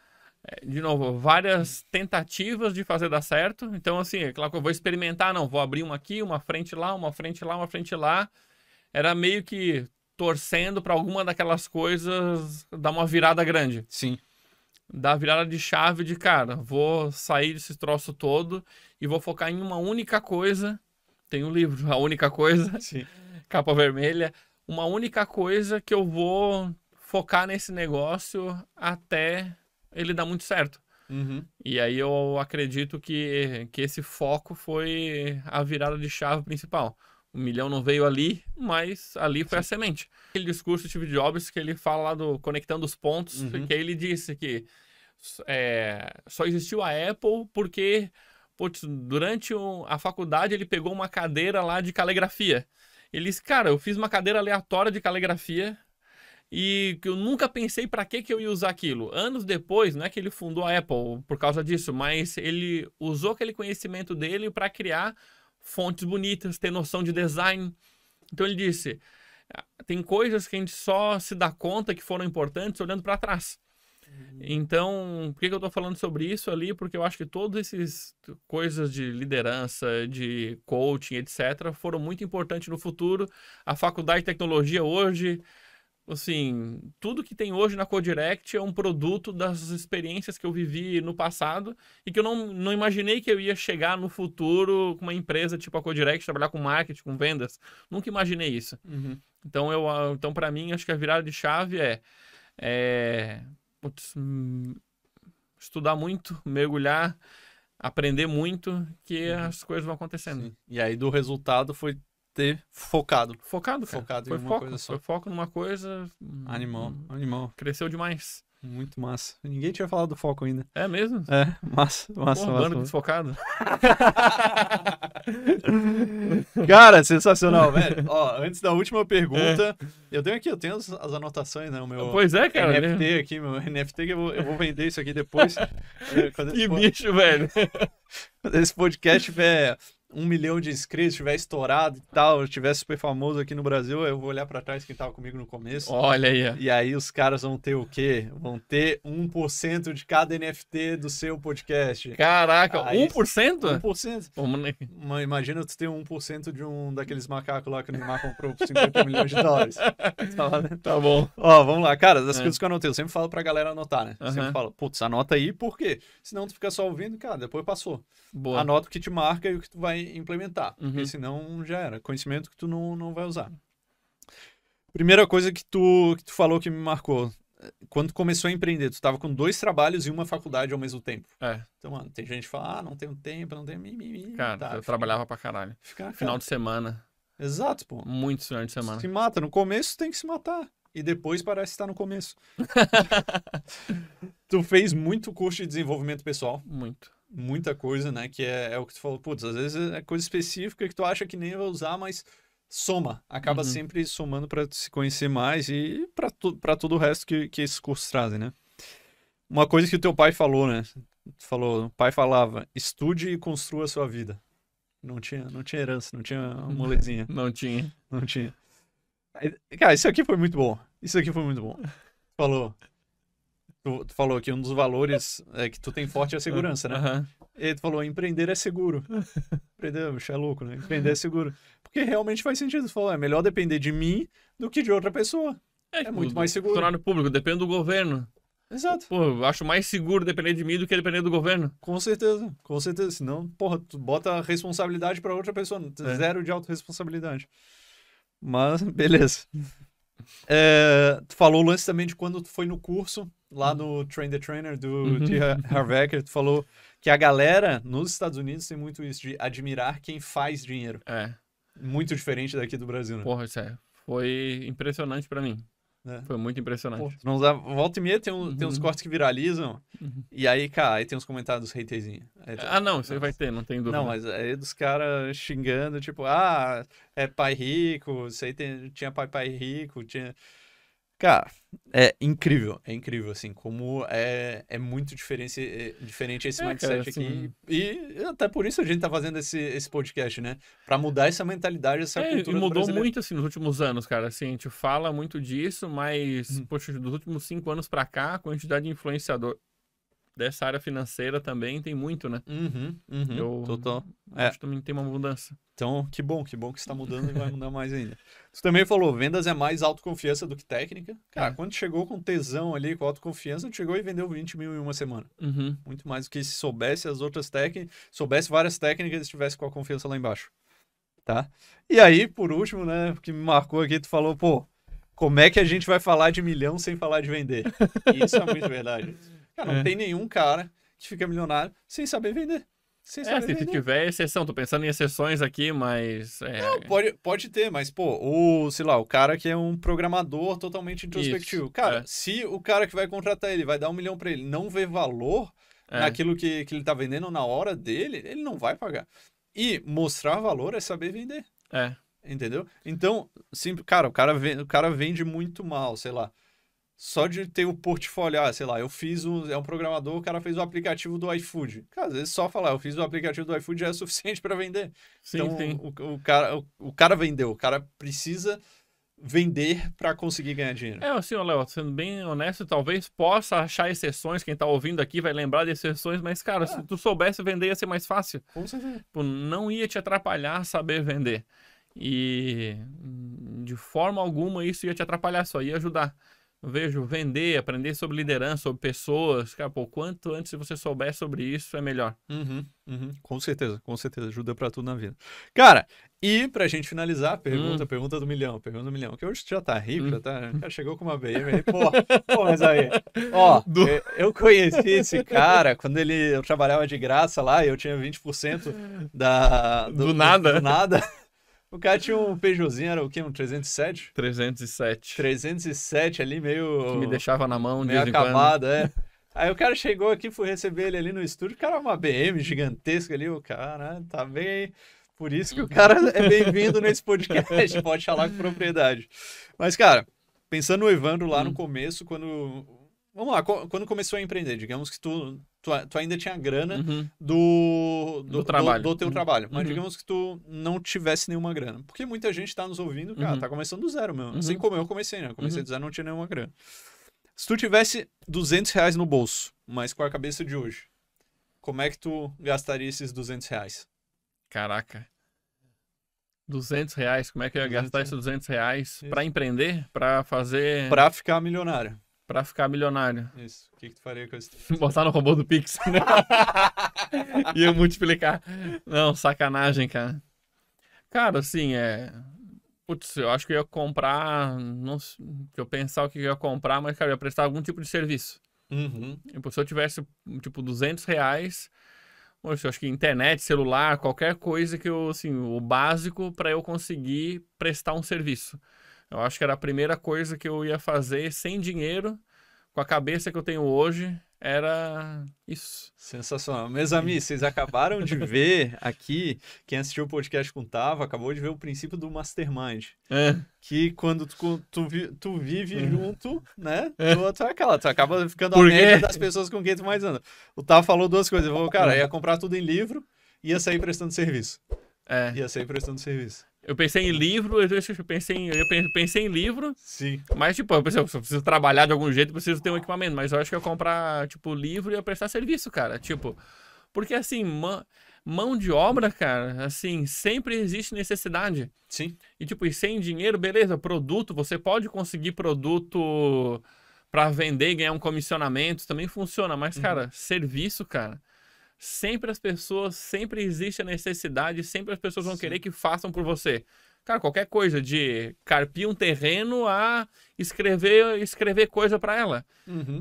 De novo, várias tentativas de fazer dar certo. Então, assim, é claro que eu vou experimentar, não. Vou abrir uma aqui, uma frente lá, uma frente lá, uma frente lá. Era meio que torcendo para alguma daquelas coisas dar uma virada grande. Sim. Dar virada de chave de, cara, vou sair desse troço todo e vou focar em uma única coisa. Tem um livro, A Única Coisa. Sim. Capa vermelha. Uma única coisa que eu vou focar nesse negócio até... ele dá muito certo. E aí eu acredito que esse foco foi a virada de chave principal. O milhão não veio ali, mas ali foi a semente. Aquele discurso do Steve Jobs que ele fala lá do Conectando os Pontos, que aí ele disse que só existiu a Apple porque durante a faculdade ele pegou uma cadeira lá de caligrafia. Ele disse, cara, eu fiz uma cadeira aleatória de caligrafia e que eu nunca pensei para que eu ia usar aquilo. Anos depois, não é que ele fundou a Apple por causa disso, mas ele usou aquele conhecimento dele para criar fontes bonitas, ter noção de design. Então ele disse, tem coisas que a gente só se dá conta que foram importantes olhando para trás. Então, por que eu estou falando sobre isso ali? Porque eu acho que todas essas coisas de liderança, de coaching, etc., foram muito importantes no futuro. A faculdade de tecnologia hoje... assim, tudo que tem hoje na Codirect é um produto das experiências que eu vivi no passado e que eu não imaginei que eu ia chegar no futuro com uma empresa tipo a Codirect, trabalhar com marketing, com vendas. Nunca imaginei isso. Então para mim, acho que a virada de chave estudar muito, mergulhar, aprender muito, que as coisas vão acontecendo. Sim. E aí do resultado foi ter focado. Focado Em uma coisa só. Foi foco numa coisa. Animal. Cresceu demais. Muito massa. Ninguém tinha falado do foco ainda. É mesmo? Massa. Bando desfocado. Cara, sensacional, velho. Ó, antes da última pergunta, eu tenho as anotações, né? O meu pois é, cara. NFT aqui, meu NFT, que eu vou vender isso aqui depois. Que bicho, velho. Quando esse podcast tiver 1 milhão de inscritos, tiver estourado e tal, tiver super famoso aqui no Brasil, eu vou olhar pra trás quem tava comigo no começo. Olha aí. E aí os caras vão ter o quê? Vão ter 1% de cada NFT do seu podcast. Caraca, Aí, 1%? 1%. Pô, Mas imagina tu ter 1% de um daqueles macacos lá que o Neymar comprou por 50 milhões de dólares. Tá bom. Ó, vamos lá. Cara, das coisas que eu anotei, eu sempre falo pra galera anotar, né? Aham. Sempre falo, putz, anota aí, por quê? Senão tu fica só ouvindo, cara, depois passou. Boa. Anota o que te marca e o que tu vai implementar. Uhum. Porque senão já era. Conhecimento que tu não vai usar. Primeira coisa que tu falou que me marcou. Quando tu começou a empreender, tu tava com 2 trabalhos e uma faculdade ao mesmo tempo. Então, mano, tem gente que fala, não tenho tempo, não tenho mimimi. Cara, tá, eu trabalhava pra caralho. Final de semana. Exato, pô. Muitos finais de semana. Se mata. No começo tem que se matar. E depois parece estar no começo. Tu fez muito curso de desenvolvimento pessoal. Muito. Muita coisa, né? Que é o que tu falou. Putz, às vezes é coisa específica que tu acha que nem vai usar, mas soma. Acaba sempre somando pra se conhecer mais e pra todo o resto que esses cursos trazem, né? Uma coisa que o teu pai falou, né? O pai falava, estude e construa a sua vida. Não tinha herança, não tinha molezinha. Não tinha. Não tinha. Cara, isso aqui foi muito bom. Tu falou que um dos valores que tu tem forte é a segurança, né? Uhum. E tu falou, empreender é seguro. Empreender, bicho, é louco, né? Empreender é seguro. Porque realmente faz sentido. Tu falou, é melhor depender de mim do que de outra pessoa. É muito mais seguro. Funcionário público, depende do governo. Exato. Pô, eu acho mais seguro depender de mim do que depender do governo. Com certeza. Senão, porra, tu bota a responsabilidade pra outra pessoa. Zero de autorresponsabilidade. Mas, beleza. Tu falou o lance também de quando tu foi no curso, lá no Train the Trainer do T. Harv Eker, tu falou que a galera nos Estados Unidos tem muito isso de admirar quem faz dinheiro. Muito diferente daqui do Brasil, né? Porra, sério. Foi impressionante pra mim. Foi muito impressionante. Pô, volta e meia tem uns cortes que viralizam. E aí, cara, aí tem uns comentários dos haterzinhos. Não, isso aí vai ter, não tem dúvida. Não, mas aí dos caras xingando, tipo, é pai rico, isso aí tinha pai rico, tinha... Cara, é incrível, assim, como é muito diferente esse mindset aqui. E até por isso a gente tá fazendo esse podcast, né? Pra mudar essa mentalidade, essa cultura e mudou brasileira. muito, assim, nos últimos anos, cara. Assim, a gente fala muito disso, mas, poxa, dos últimos 5 anos pra cá, a quantidade de influenciador dessa área financeira também tem muito, né? Total. Acho que também tem uma mudança. Então, que bom que está mudando e vai mudar mais ainda. Tu também falou, vendas é mais autoconfiança do que técnica. Cara, quando chegou com tesão ali, com autoconfiança, tu chegou e vendeu 20 mil em uma semana. Muito mais do que se soubesse as outras técnicas, soubesse várias técnicas e estivesse com a confiança lá embaixo. Tá? E aí, por último, né, o que me marcou aqui, tu falou, pô, como é que a gente vai falar de milhão sem falar de vender? E isso é muito verdade. Cara, não tem nenhum cara que fica milionário sem saber vender. Se tiver exceção, tô pensando em exceções aqui, mas... Não, pode ter, mas, pô, sei lá, o cara que é um programador totalmente introspectivo. Cara, se o cara que vai contratar ele, vai dar 1 milhão pra ele, não vê valor naquilo que ele tá vendendo na hora dele, ele não vai pagar. E mostrar valor é saber vender. Entendeu? Então, cara, o cara vende muito mal, sei lá. Só de ter o portfólio, sei lá, é um programador, o cara fez o aplicativo do iFood. Cara, às vezes só falar, eu fiz o aplicativo do iFood já é suficiente para vender. Sim. O cara vendeu, o cara precisa vender para conseguir ganhar dinheiro. Assim, Léo, sendo bem honesto, talvez possa achar exceções, quem tá ouvindo aqui vai lembrar de exceções, mas, cara, se tu soubesse vender ia ser mais fácil. Com certeza. Não ia te atrapalhar saber vender. E de forma alguma isso ia te atrapalhar, só ia ajudar. Eu vejo vender, aprender sobre liderança, sobre pessoas. Cara, pô, quanto antes você souber sobre isso, é melhor. Com certeza. Ajuda pra tudo na vida. Cara, e pra gente finalizar, pergunta do milhão. Que hoje já tá rico, já chegou com uma BM aí. Pô, mas aí. Ó, eu conheci esse cara quando eu trabalhava de graça lá e eu tinha 20% do nada. O cara tinha um Peugeotzinho, era o quê? Um 307? 307. 307 ali, meio... Que me deixava na mão de meio vez em acabado, Aí o cara chegou aqui, fui receber ele ali no estúdio, o cara uma BM gigantesca ali, o cara tá bem... Por isso que o cara é bem-vindo nesse podcast, pode falar com propriedade. Mas, cara, pensando no Evandro lá no começo, quando vamos lá, quando começou a empreender, digamos que tu ainda tinha grana do trabalho. Do teu trabalho, mas digamos que tu não tivesse nenhuma grana. Porque muita gente tá nos ouvindo, cara, tá começando do zero mesmo. Assim como eu comecei, né? Eu comecei do zero, não tinha nenhuma grana. Se tu tivesse R$200 no bolso, mas com a cabeça de hoje, como é que tu gastaria esses R$200? Caraca. R$200? Como é que eu ia gastar esses R$200 pra empreender? Pra fazer... Pra ficar milionário. Pra ficar milionário. Isso. O que tu faria com esse? Botar no robô do Pix, né? Ia multiplicar. Não, sacanagem, cara. Cara, assim, Putz, eu acho que eu ia comprar... Não... Se eu pensar o que eu ia comprar, mas, cara, eu ia prestar algum tipo de serviço. Se eu tivesse, tipo, R$200... Poxa, eu acho que internet, celular, qualquer coisa que eu, assim, o básico para eu conseguir prestar um serviço. Eu acho que era a primeira coisa que eu ia fazer sem dinheiro, com a cabeça que eu tenho hoje, era isso. Sensacional. Meus amigos, vocês acabaram de ver aqui, quem assistiu o podcast com o Tava, acabou de ver o princípio do Mastermind. Que quando tu vive junto, né? Tu acaba ficando a média das pessoas com quem tu mais anda. O Tava falou duas coisas. Ele falou, cara, ia comprar tudo em livro, ia sair prestando serviço. Ia sair prestando serviço. Eu pensei em livro, eu pensei em livro. Sim. Mas, tipo, eu preciso trabalhar de algum jeito, preciso ter um equipamento. Mas eu acho que eu ia comprar, tipo, livro e ia prestar serviço, cara. Tipo, porque, assim, mão de obra, cara, assim, sempre existe necessidade. Sim. E, tipo, e sem dinheiro, beleza, produto, você pode conseguir produto pra vender e ganhar um comissionamento, também funciona. Mas, cara, serviço, cara... Sempre existe a necessidade, sempre as pessoas vão querer que façam por você. Cara, qualquer coisa, de carpir um terreno a escrever coisa pra ela.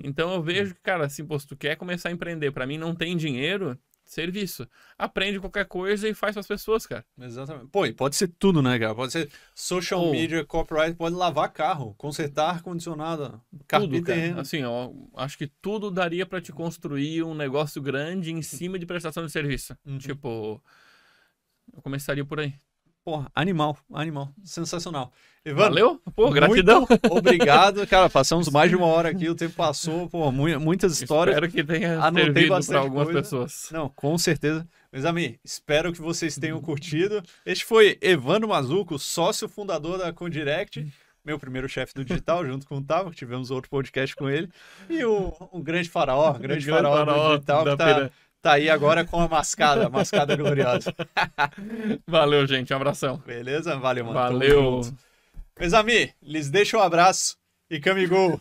Então eu vejo que, cara, assim, se tu quer começar a empreender, pra mim não tem dinheiro, serviço. Aprende qualquer coisa e faz para as pessoas, cara. Exatamente. Pô, e pode ser tudo, né, cara? Pode ser social media, copyright, pode lavar carro, consertar ar-condicionado, carpir terreno. Assim, eu acho que tudo daria para te construir um negócio grande em cima de prestação de serviço. Tipo, eu começaria por aí. Porra, animal. Sensacional. Evandro, valeu? Pô, gratidão. Obrigado, cara. Passamos mais de 1 hora aqui, o tempo passou, pô, muitas histórias. Espero que tenha servido para algumas pessoas. Não, com certeza. Meus amigos, espero que vocês tenham curtido. Este foi Evandro Mazzuco, sócio fundador da Condirect, meu primeiro chefe do digital, junto com o Tavo, que tivemos outro podcast com ele. E um grande faraó, do digital, que tá aí agora com a mascada gloriosa. Valeu, gente. Um abração. Beleza? Valeu, mano. Valeu. Meus amigos, lhes deixo um abraço e camigol.